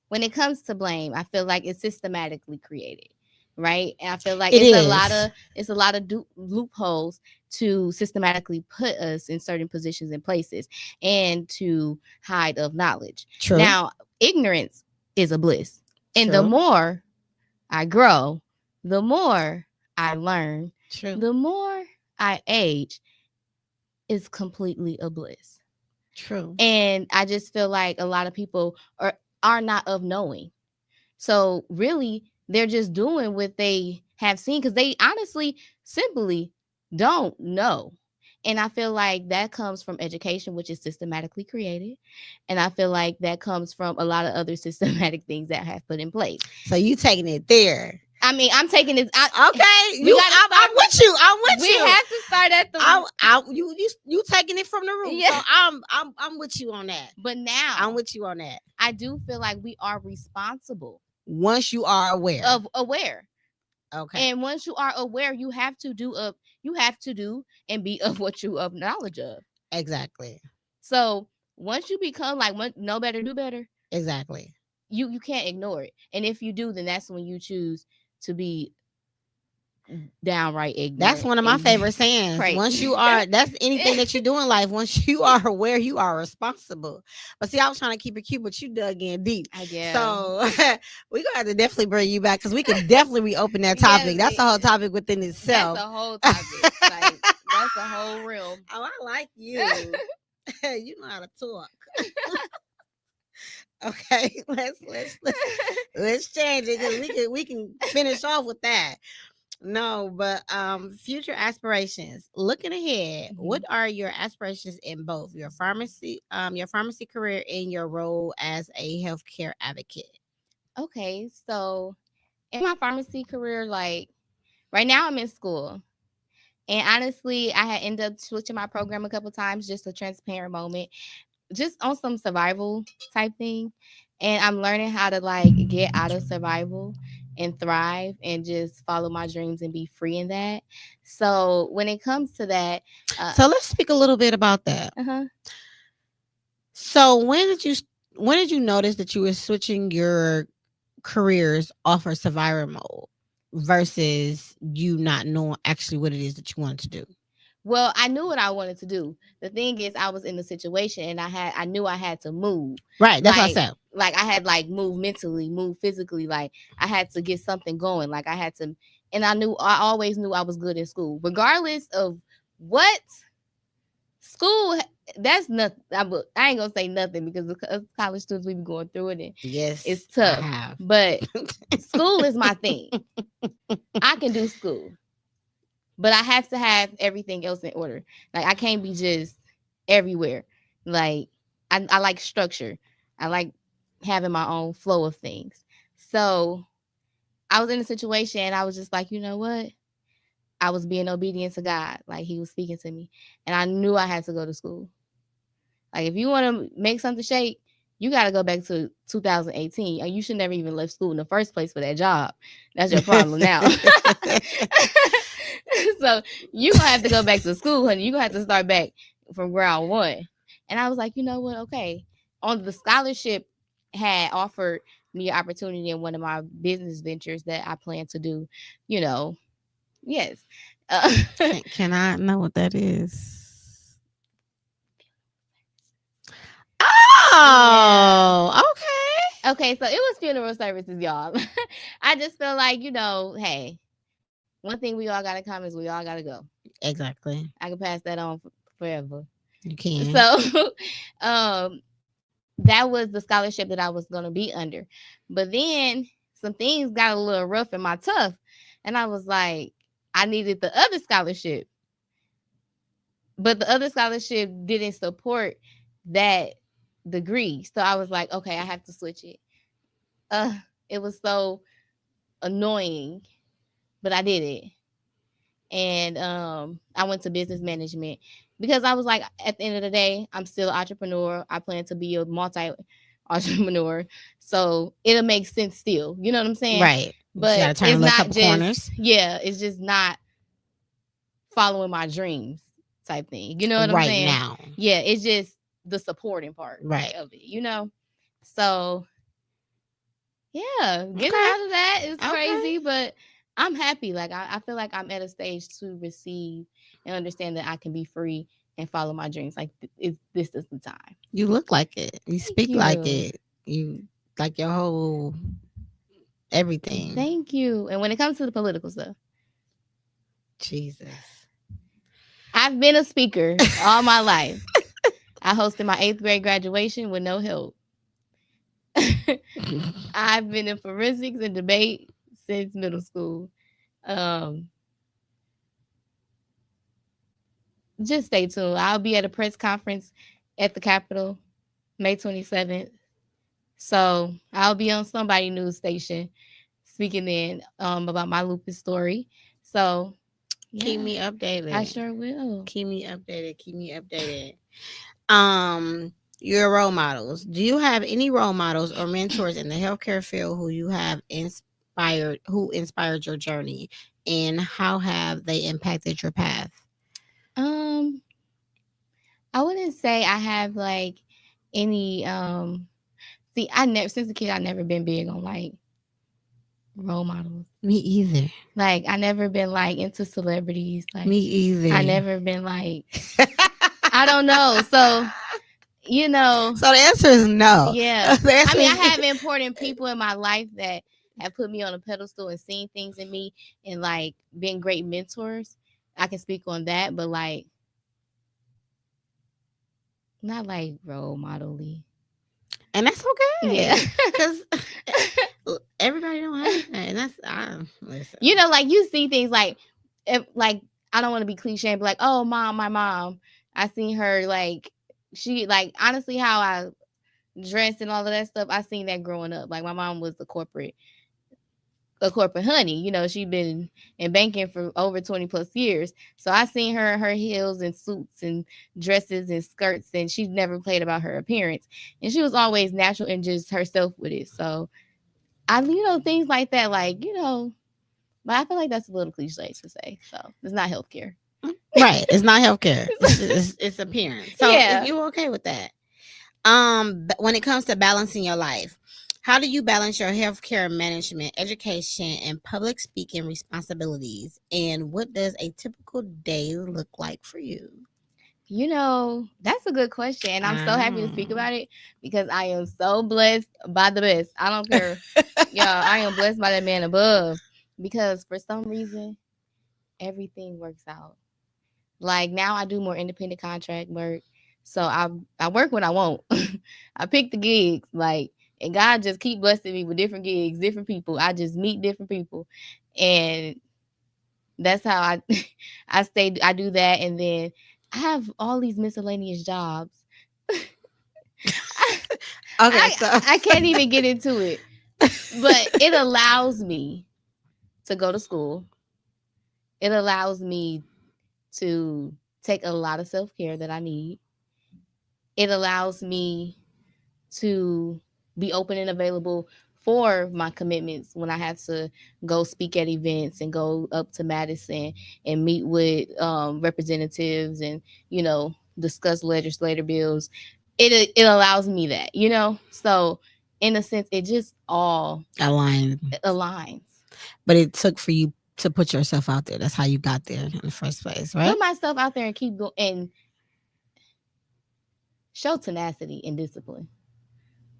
when it comes to blame, I feel like it's systematically created, right? And I feel like it's a lot of loopholes to systematically put us in certain positions and places and to hide of knowledge. True. Now, ignorance is a bliss. And the more I grow, the more I learn, the more I age, is completely a bliss. True. And I just feel like a lot of people are not of knowing. So really, they're just doing what they have seen because they honestly simply don't know. And I feel like that comes from education, which is systematically created. And I feel like that comes from a lot of other systematic things that have put in place. So you taking it there. I mean, I'm taking it. Okay, I'm with you. I'm with you. We have to start at the. You taking it from the root. Yeah. So I'm with you on that. But now I'm with you on that. I do feel like we are responsible once you are aware. Okay. And once you are aware, you have to do and be of what you of knowledge of. Exactly. So once you become like know better, do better. Exactly. You can't ignore it. And if you do, then that's when you choose to be downright ignorant. That's one of my favorite sayings. Right. Once you are, that's anything that you do in life. Once you are aware, you are responsible. But see, I was trying to keep it cute, but you dug in deep. I guess. So we're gonna have to definitely bring you back because we can definitely reopen that topic. That's a whole topic within itself. That's a whole topic. Like, That's a whole realm. Oh, I like you. You know how to talk. Okay, let's change it because we can finish off with that. No, but future aspirations. Looking ahead, what are your aspirations in both your pharmacy career and your role as a healthcare advocate? Okay, so in my pharmacy career, like right now I'm in school. And honestly, I had ended up switching my program a couple times, just a transparent moment, just on some survival type thing. And I'm learning how to like get out of survival and thrive and just follow my dreams and be free in that. So when it comes to that, So let's speak a little bit about that. uh-huh. So when did you notice that you were switching your careers off of survivor mode versus you not knowing actually what it is that you wanted to do? Well, I knew what I wanted to do. The thing is, I was in the situation, and I knew I had to move. Right, that's what I said. Like I had like move mentally, move physically. Like I had to get something going. Like I had to, and I always knew I was good in school, regardless of what school. That's nothing. I ain't gonna say nothing because the college students we be going through it, and Yes, it's tough. I have. But school is my thing. I can do school. But I have to have everything else in order. Like I can't be just everywhere. Like I like structure. I like having my own flow of things. So I was in a situation and I was just like, you know what? I was being obedient to God. Like he was speaking to me. And I knew I had to go to school. Like if you want to make something shake, you got to go back to 2018. You should never even left school in the first place for that job. That's your problem now. So you gonna have to go back to school, honey. You gonna have to start back from ground one. And I was like, you know what? Okay. On the scholarship had offered me an opportunity in one of my business ventures that I plan to do. You know, yes. Can I know what that is? Yeah. Oh, okay. Okay, so it was funeral services, y'all. I just feel like, hey, one thing we all got in common is we all got to go. Exactly. I can pass that on forever. You can. So, that was the scholarship that I was going to be under. But then some things got a little rough in my tough. And I was like, I needed the other scholarship. But the other scholarship didn't support that degree. So I was like, okay, I have to switch it. It was so annoying, but I did it. And I went to business management because I was like, at the end of the day, I'm still an entrepreneur. I plan to be a multi-entrepreneur. So it'll make sense still. You know what I'm saying? Right. But it's not just corners. Yeah, it's just not following my dreams type thing. You know what I'm saying? Right now. Yeah, it's just the supporting part right. of it, So yeah, getting out of that is crazy, but I'm happy. Like I feel like I'm at a stage to receive and understand that I can be free and follow my dreams. Like this is the time. You look like it. You speak like it. You like your whole everything. Thank you. And when it comes to the political stuff, Jesus, I've been a speaker all my life. I hosted my 8th grade graduation with no help. I've been in forensics and debate since middle school. Just stay tuned. I'll be at a press conference at the Capitol May 27th. So I'll be on somebody news station speaking then about my lupus story. So yeah, keep me updated. I sure will. Keep me updated. Your role models. Do you have any role models or mentors in the healthcare field who inspired your journey, and how have they impacted your path? I wouldn't say I have like any since a kid I never been big on like role models. Me either. Like I never been like into celebrities. Like me either. I never been like I don't know. So So the answer is no. Yeah. I mean, I have important people in my life that have put me on a pedestal and seen things in me and like been great mentors. I can speak on that, but like not like role model-y. And that's Yeah. okay, because everybody don't have that, and that's listen. You know, like you see things like, if like I don't want to be cliche, but like, oh mom, my mom, I seen her like she like honestly how I dressed and all of that stuff. I seen that growing up. Like my mom was a corporate honey. You know, she'd been in banking for over 20 plus years. So I seen her in her heels and suits and dresses and skirts, and she never played about her appearance. And she was always natural and just herself with it. So things like that, like, but I feel like that's a little cliche to say. So it's not healthcare. Right, it's not healthcare. It's appearance. So if Yeah. you're okay with that, when it comes to balancing your life, how do you balance your healthcare management, education, and public speaking responsibilities? And what does a typical day look like for you? That's a good question. And I'm so happy to speak Um, about it because I am so blessed by the best. I don't care. Yeah, I am blessed by that man above because for some reason, everything works out. Like now I do more independent contract work. So I work when I want. I pick the gigs. Like, and God just keep blessing me with different gigs, different people. I just meet different people. And that's how I I do that, and then I have all these miscellaneous jobs. I, okay, I so I can't even get into it, but it allows me to go to school. It allows me to take a lot of self-care that I need. It allows me to be open and available for my commitments when I have to go speak at events and go up to Madison and meet with representatives and discuss legislative bills. It allows me that, so in a sense it just all aligned, aligns. but it took for you to put yourself out there. That's how you got there in the first place, right? Put myself out there and keep going and show tenacity and discipline,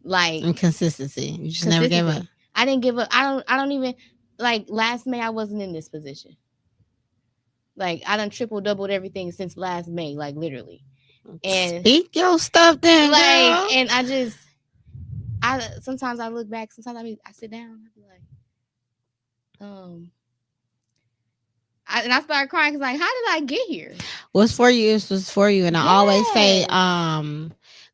like And consistency. You just never gave up. consistency. I didn't give up. I don't even, like, last May I wasn't in this position. Like, I done triple doubled everything since last May, like literally. And Speak your stuff then, like, girl. and I sometimes I look back, sometimes I sit down, I be like, um and I start crying because, like, how did I get here? What's for you is what's for you. And I always say, Yes.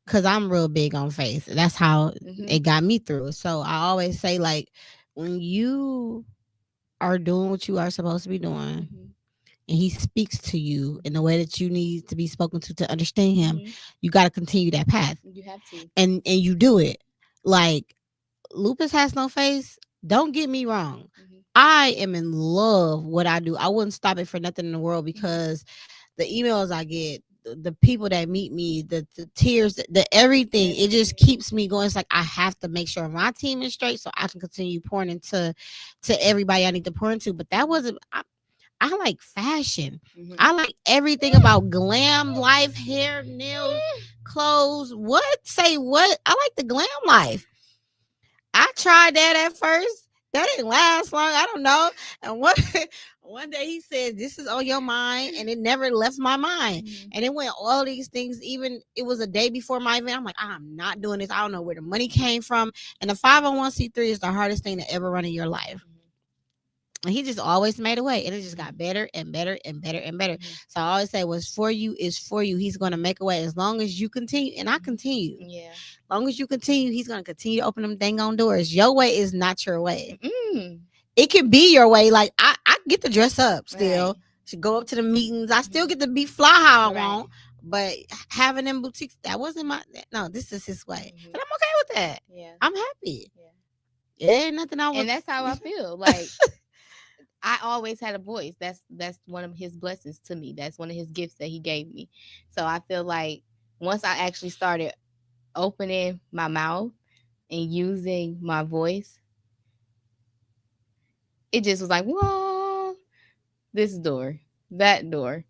because I'm real big on faith. That's how Mm-hmm. it got me through. So I always say, like, when you are doing what you are supposed to be doing, Mm-hmm. and he speaks to you in the way that you need to be spoken to understand him, Mm-hmm. you got to continue that path. You have to. And you do it. Like, Lupus has no face. Don't get me wrong. Mm-hmm. I am in love what I do. I wouldn't stop it for nothing in the world, Mm-hmm. because the emails I get, the people that meet me, the tears, the everything, it just keeps me going. It's like I have to make sure my team is straight so I can continue pouring into to everybody I need to pour into. But that wasn't. I like fashion. Mm-hmm. I like everything about glam life, hair, nails, clothes. What? Say what? I like the glam life. I tried that at first. That didn't last long. I don't know. And one day he said, "This is on your mind," and it never left my mind. Mm-hmm. And it went all these things. Even it was a day before my event. I'm like, I'm not doing this. I don't know where the money came from. And the 501c3 is the hardest thing to ever run in your life. And he just always made a way, and it just got better and better and better and better. Mm-hmm. So I always say, what's for you is for you. He's going to make a way as long as you continue, and I continue. Yeah. As long as you continue, he's going to continue to open them dang on doors. Your way is not your way. Mm-hmm. It can be your way. Like, I get to dress up Right. still. To go up to the meetings. I still get to be fly how I Right. want. But having them boutiques, that wasn't my. No, this is his way, Mm-hmm. and I'm okay with that. Yeah. I'm happy. Yeah. It ain't nothing I And would. that's how I feel. Like, I always had a voice. That's one of his blessings to me. That's one of his gifts that he gave me. So I feel like once I actually started opening my mouth and using my voice, it just was like, whoa, this door, that door,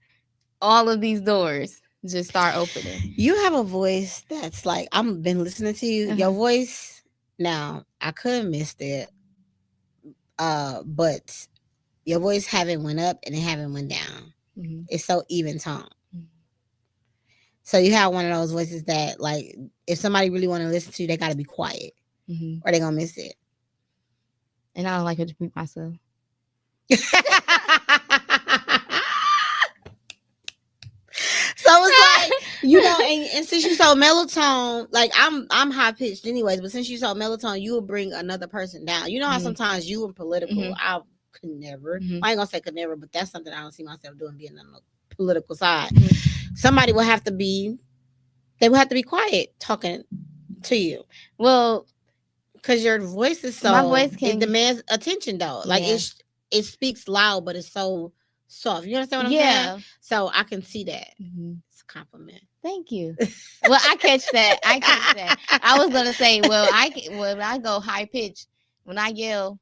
all of these doors just start opening. You have a voice that's like, I'm been listening to you. Your voice now, I could have missed it. But your voice haven't went up and it haven't went down. Mhm. It's so even tone. Mhm. So you have one of those voices that, like, if somebody really want to listen to you, they got to be quiet, Mhm. or they gonna miss it. And I don't like to repeat myself. So it's like, and since you so melatonin, like I'm high pitched anyways, but since you so melatonin, you will bring another person down. You know how Mhm. sometimes you and political, Mhm. I could never. Mhm. I ain't gonna say could never, but that's something I don't see myself doing, being on the political side. Mhm. Somebody will have to be. They will have to be quiet talking to you Well, because your voice is my so, voice it can. demands attention though. Like Yeah. it speaks loud, but it's so soft. You understand what I'm saying? Yeah. So I can see that. Mhm. It's a compliment. Thank you. Well, I catch that. I catch that. I was gonna say, well, when I go high pitch, when I yell,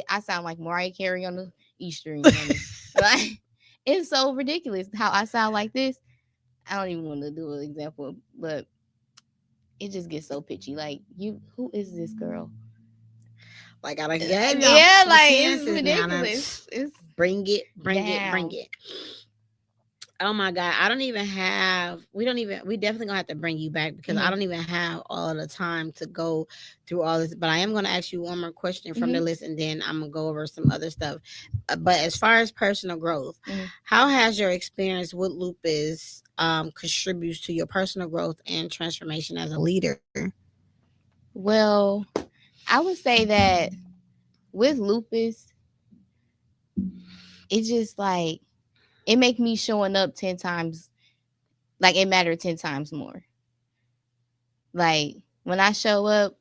I sound like Mariah Carey on the E string, honey. Like it's so ridiculous how I sound like this. I don't even want to do an example, but it just gets so pitchy. Like who is this girl? Like I done gave y'all Yeah, some like it's chances now. Now, ridiculous. It's bring it, bring it, bring down. it. Oh my God. I don't even have, we definitely gonna have to bring you back because I Mhm. don't even have all the time to go through all this. But I am gonna ask you one more question from the Mhm. list, and then I'm gonna go over some other stuff. But as far as personal growth, Mhm. how has your experience with lupus contributes to your personal growth and transformation as a leader? Well, I would say that with lupus, it's just like it make me showing up 10 times, like it mattered 10 times more. Like when I show up,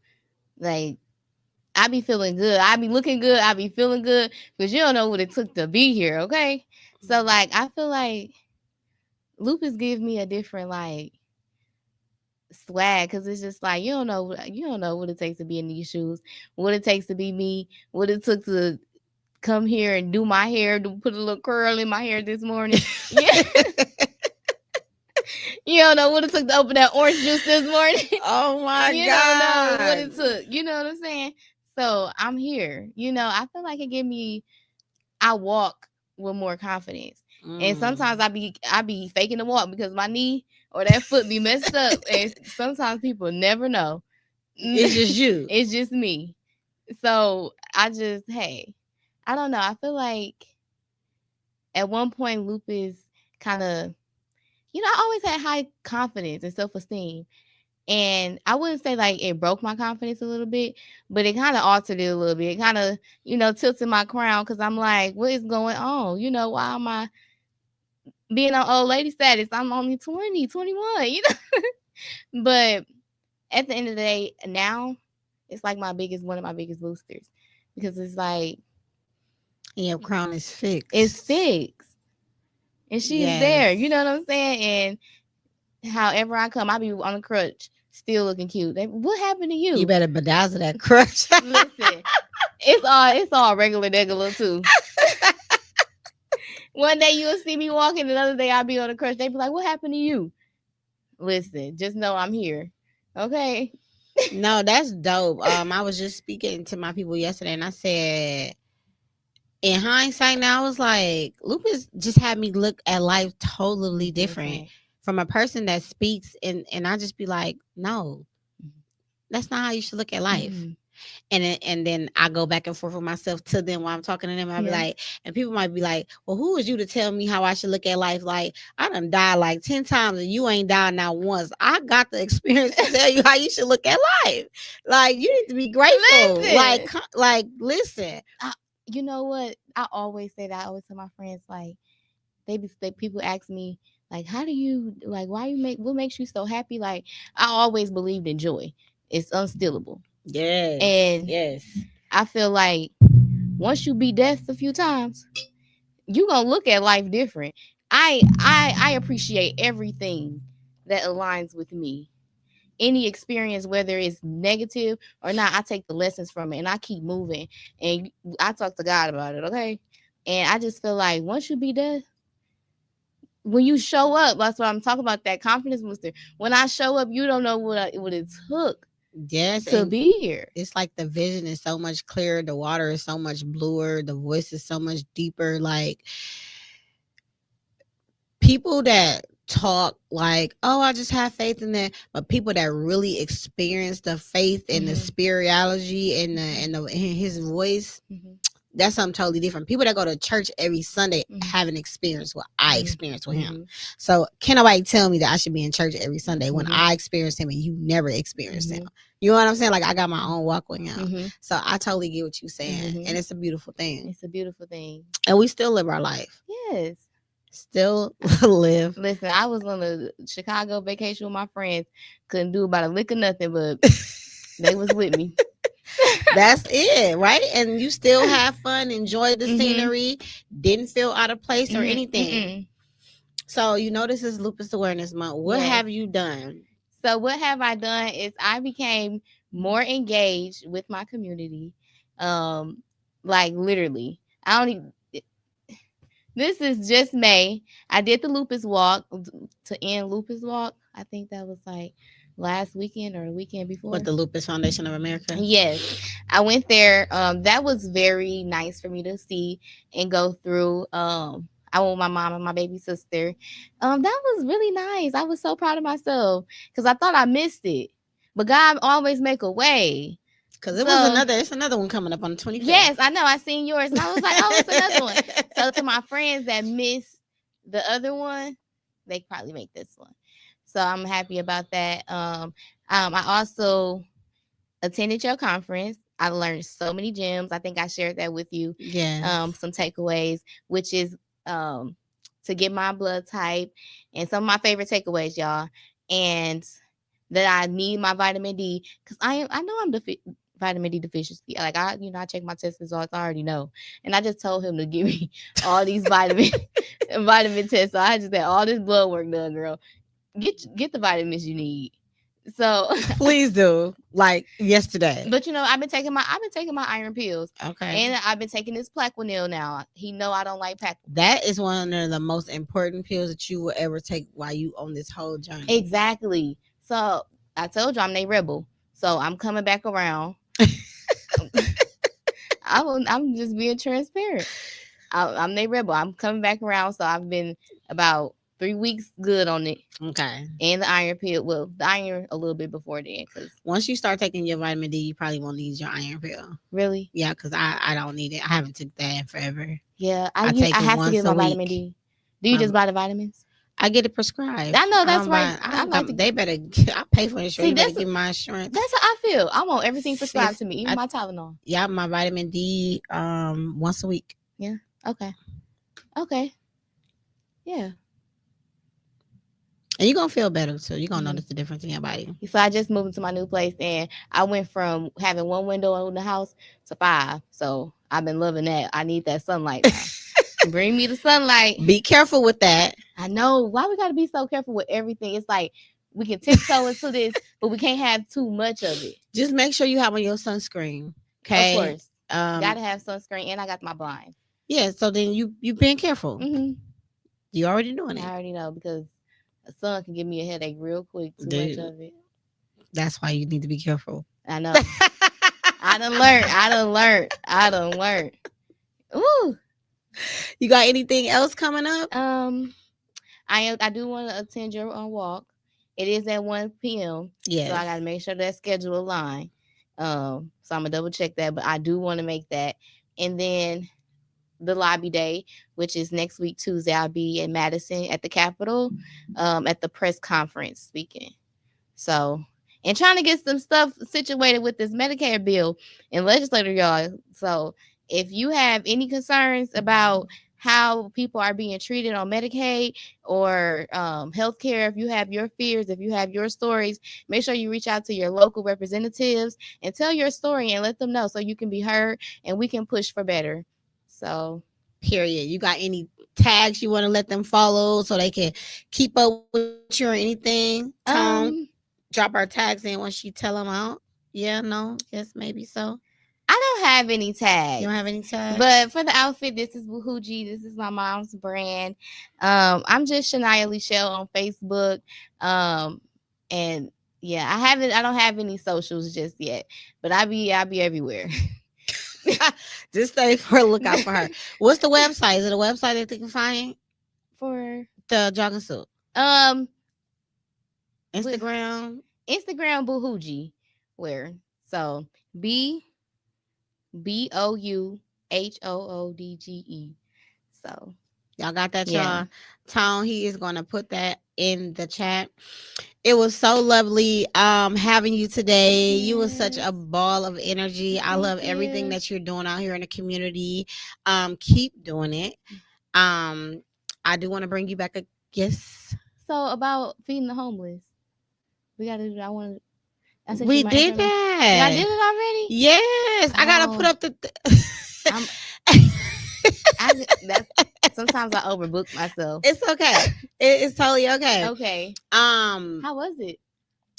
like I be feeling good, I be looking good, I be feeling good, because you don't know what it took to be here, okay? So like I feel like lupus gives me a different like swag, because it's just like you don't know what it takes to be in these shoes, what it takes to be me, what it took to come here and do my hair, to put a little curl in my hair this morning. Yeah. You don't know what it took to open that orange juice this morning. Oh my You don't know what God. it took. You know what I'm saying? So I'm here. I feel like it give me. I walk with more confidence, and sometimes Mm. I be faking the walk because my knee or that foot be messed up, and sometimes people never know. It's just you. It's just me. So hey, I don't know. I feel like at one point lupus kind of, I always had high confidence and self esteem. And I wouldn't say like it broke my confidence a little bit, but it kind of altered it a little bit. It kind of, tilted my crown because I'm like, what is going on? Why am I being on old lady status? I'm only 20, 21, But at the end of the day, now it's like one of my biggest boosters because it's like, And your crown is it's fixed. fixed and she's there. Yes. You know what I'm saying? And however I come, I be on a crutch, still looking cute. What happened to You you? better bedazzle that crush. Listen, it's all regular degular too. One day you'll see me walking, another day I'll be on a crutch. They be like, "What happened to you?" Listen, just know I'm here. Okay. No, that's dope. I was just speaking to my people yesterday, and I said, in hindsight, now I was like, lupus just had me look at life totally different Different. from a person that speaks, and I just be like, no, that's not how you should look at life. Mm-hmm. And then I go back and forth with myself to them while I'm talking to them. I'll be Yeah. like, and people might be like, well, who is you to tell me how I should look at life? Like, I done died like 10 times and you ain't died not once. I got the experience to tell you how you should look at life. Like, you need to be grateful. Listen. Listen. You know what? I always say that. I always tell my friends like people ask me like, how do you like, why you make what makes you so happy? Like, I always believed in joy. It's unstillable. Yes. And Yes. I feel like once you be death a few times, you gonna look at life different. I appreciate everything that aligns with me. Any experience, whether it's negative or not, I take the lessons from it and I keep moving. And I talk to God about it, okay? And I just feel like once you be there, when you show up, that's what I'm talking about, that confidence booster. When I show up, you don't know what it took Yes. to And be here. it's like the vision is so much clearer, the water is so much bluer, the voice is so much deeper. Like, people that talk like, oh, I just have faith in that, but people that really experience the faith and the spirituality and in his voice, that's something totally different. People that go to church every Sunday haven't experienced what I experienced with him. So can't nobody tell me that I should be in church every Sunday when I experienced him and you never experienced him. You know what I'm saying? Like, I got my own walk with him. So I totally get what you're saying. And it's a beautiful thing. It's a beautiful thing. And we still live our life. Yes. Still live. Listen, I was on a Chicago vacation with my friends. Couldn't do about a lick of nothing, but they was with me. That's it, right? And you still have fun, enjoyed the scenery, didn't feel out of place or anything. So, this is Lupus Awareness Month. What have you done? So what have I done is I became more engaged with my community. Like literally. I don't even This is just May. I did the Lupus walk to end Lupus walk. I think that was like last weekend or the weekend before. With the Lupus Foundation of America? Yes. I went there. That was very nice for me to see and go through. I went with my mom and my baby sister. That was really nice. I was so proud of myself because I thought I missed it. But God always make a way. Because it's another one coming up on the 25th. Yes, I know. I seen yours. And I was like, oh, it's another one. So to my friends that missed the other one, they probably make this one. So I'm happy about that. I also attended your conference. I learned so many gems. I think I shared that with you. Yeah. Some takeaways, which is to get my blood type and some of my favorite takeaways, y'all. And that I need my vitamin D because I know I'm vitamin D deficiency. Like I check my test results. I already know, and I just told him to give me all these vitamin tests. So I just had all this blood work done, girl. Get the vitamins you need. So please do, like yesterday. But I've been taking my iron pills. Okay. And I've been taking this Plaquenil now. He know I don't like Plaquenil. That is one of the most important pills that you will ever take while you on this whole journey. Exactly. So I told you I'm a rebel. So I'm coming back around. I'm just being transparent. I'm a rebel. I'm coming back around. So I've been about 3 weeks good on it. Okay. And the iron pill. Well, the iron a little bit before then. Cause once you start taking your vitamin D, you probably won't need your iron pill. Really? Yeah, because I don't need it. I haven't took that in forever. Yeah, I have to get my vitamin D. Do you just buy the vitamins? I get it prescribed. I know that's right. They better. I pay for insurance. You better give my insurance. That's how I feel. I want everything prescribed to me, even my Tylenol. Yeah, my vitamin D once a week. Yeah. Okay. Yeah. And you're going to feel better, too. You're going to notice the difference in your body. So I just moved into my new place, and I went from having one window in the house to 5. So I've been loving that. I need that sunlight now. Bring me the sunlight. Be careful with that. I know. Why we got to be so careful with everything? It's like we can tiptoe into this, but we can't have too much of it. Just make sure you have on your sunscreen. Okay? Of course. Got to have sunscreen, and I got my blind. Yeah, so then you being careful. Mm-hmm. You already doing it. I already know because the sun can give me a headache real quick. Too much of it. That's why you need to be careful. I know. I done learned. Ooh. You got anything else coming up? I do want to attend your walk. It is at 1 p.m. Yes. So I got to make sure that schedule align. So I'm gonna double check that, but I do want to make that. And then the lobby day, which is next week Tuesday, I'll be in Madison at the Capitol, at the press conference speaking. So, and trying to get some stuff situated with this Medicare bill and legislator, y'all. So if you have any concerns about how people are being treated on Medicaid or healthcare, if you have your fears, if you have your stories, make sure you reach out to your local representatives and tell your story and let them know so you can be heard and we can push for better. So, period. You got any tags you want to let them follow so they can keep up with you or anything? Drop our tags in once you tell them out. Yeah, no, yes, maybe so. I don't have any tags. You don't have any tags? But for the outfit, this is Woohooji. This is my mom's brand. I'm just Shuniya Lichelle on Facebook. And yeah, I don't have any socials just yet, but I'll be everywhere. Just stay for a lookout for her. What's the website? Is it a website that they can find? For the jogging suit? Um, with Instagram. Instagram Boohooji, where so BOUHOODGE. So Y'all got that, yeah. y'all? Tone, he is gonna put that in the chat. It was so lovely having you today. You was such Yes. a ball of energy. I Thank love everything you. that you're doing out here in the community. Keep doing it. Um, I do want to bring you back a guest. So about feeding the homeless, we gotta do. I sent you We my did information. Y'all that. did it already? Yes, I gotta put Oh, up the. I'm. That's sometimes I overbook myself. It's okay. It's totally okay. Okay. Um, How was it?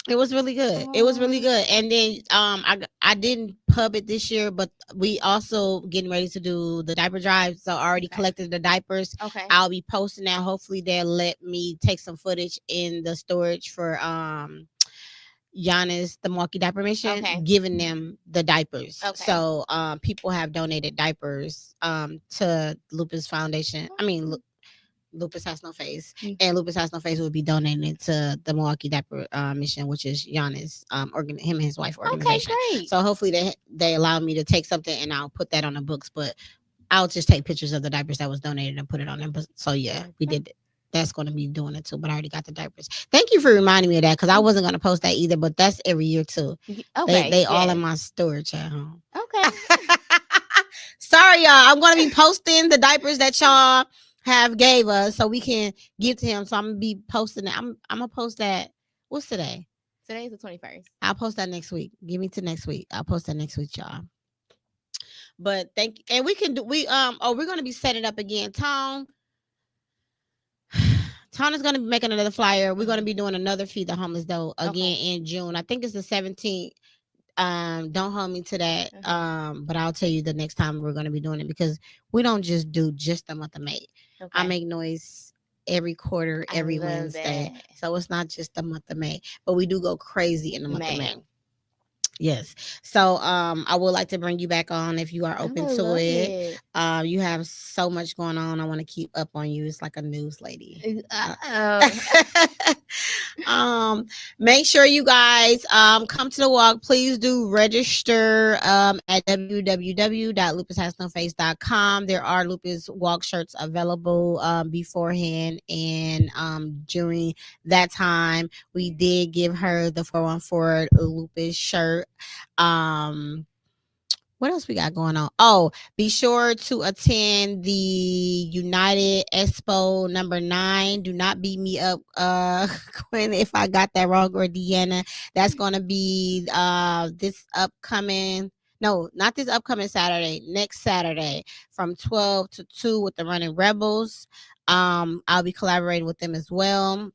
it was really good. It was really Oh, good. And then I didn't pub it this year, but we also getting ready to do the diaper drive. So I already okay. collected the diapers. Okay. I'll be posting that. Hopefully they'll let me take some footage in the storage for Giannis, the Milwaukee Diaper Mission, Okay. giving them the diapers. Okay. So people have donated diapers to Lupus Foundation. I mean Lupus Has No Face, Mm. and Lupus Has No Face will be donated to the Milwaukee Diaper Mission, which is Giannis, him and his wife Okay, organization. great. So hopefully they allow me to take something and I'll put that on the books. But I'll just take pictures of the diapers that was donated and put it on them. But, so yeah, we did. That's going to be doing it too. But I already got the diapers. Thank you for reminding me of that because I wasn't going to post that either. But that's every year too. Okay. They all in Yes. my storage at home. Okay. Sorry, y'all. I'm gonna be posting the diapers that y'all have gave us so we can give to him. So I'm gonna be posting that. I'm gonna post that. What's today? Today's the 21st. I'll post that next week. Give me to next week. I'll post that next week, y'all. But thank you. And we can do we're gonna be setting up again. Tone is gonna be making another flyer. We're gonna be doing another feed the homeless though again Okay. in June. I think it's the 17th. Don't hold me to that. Uh-huh. But I'll tell you the next time we're gonna be doing it because we don't just do just the month of May. I Okay. make noise every quarter, I every love Wednesday. that. So it's not just the month of May, but we do go crazy in the month of May. May. Yes. So I would like to bring you back on if you are I open would to love it. it. You have so much going on. I want to keep up on you. It's like a news lady. Uh, um Make sure you guys come to the walk. Please do register at www.lupushasnoface.com. There are Lupus walk shirts available beforehand, and during that time we did give her the 414 Lupus shirt. What else we got going on? Oh, be sure to attend the United Expo number 9. Do not beat me up, Quinn, if I got that wrong, or Deanna. That's gonna be this upcoming, no, not this upcoming Saturday, next Saturday from 12 to 2 with the Running Rebels. I'll be collaborating with them as well.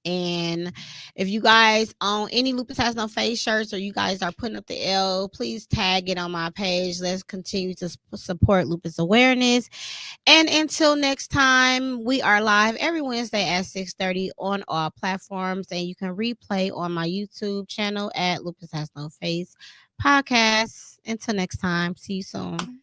And if you guys own any Lupus Has No Face shirts, or you guys are putting up the L, please tag it on my page. Let's continue to support lupus awareness. And until next time, we are live every Wednesday at 6:30 on all platforms. And you can replay on my YouTube channel at Lupus Has No Face podcast. Until next time, see you soon.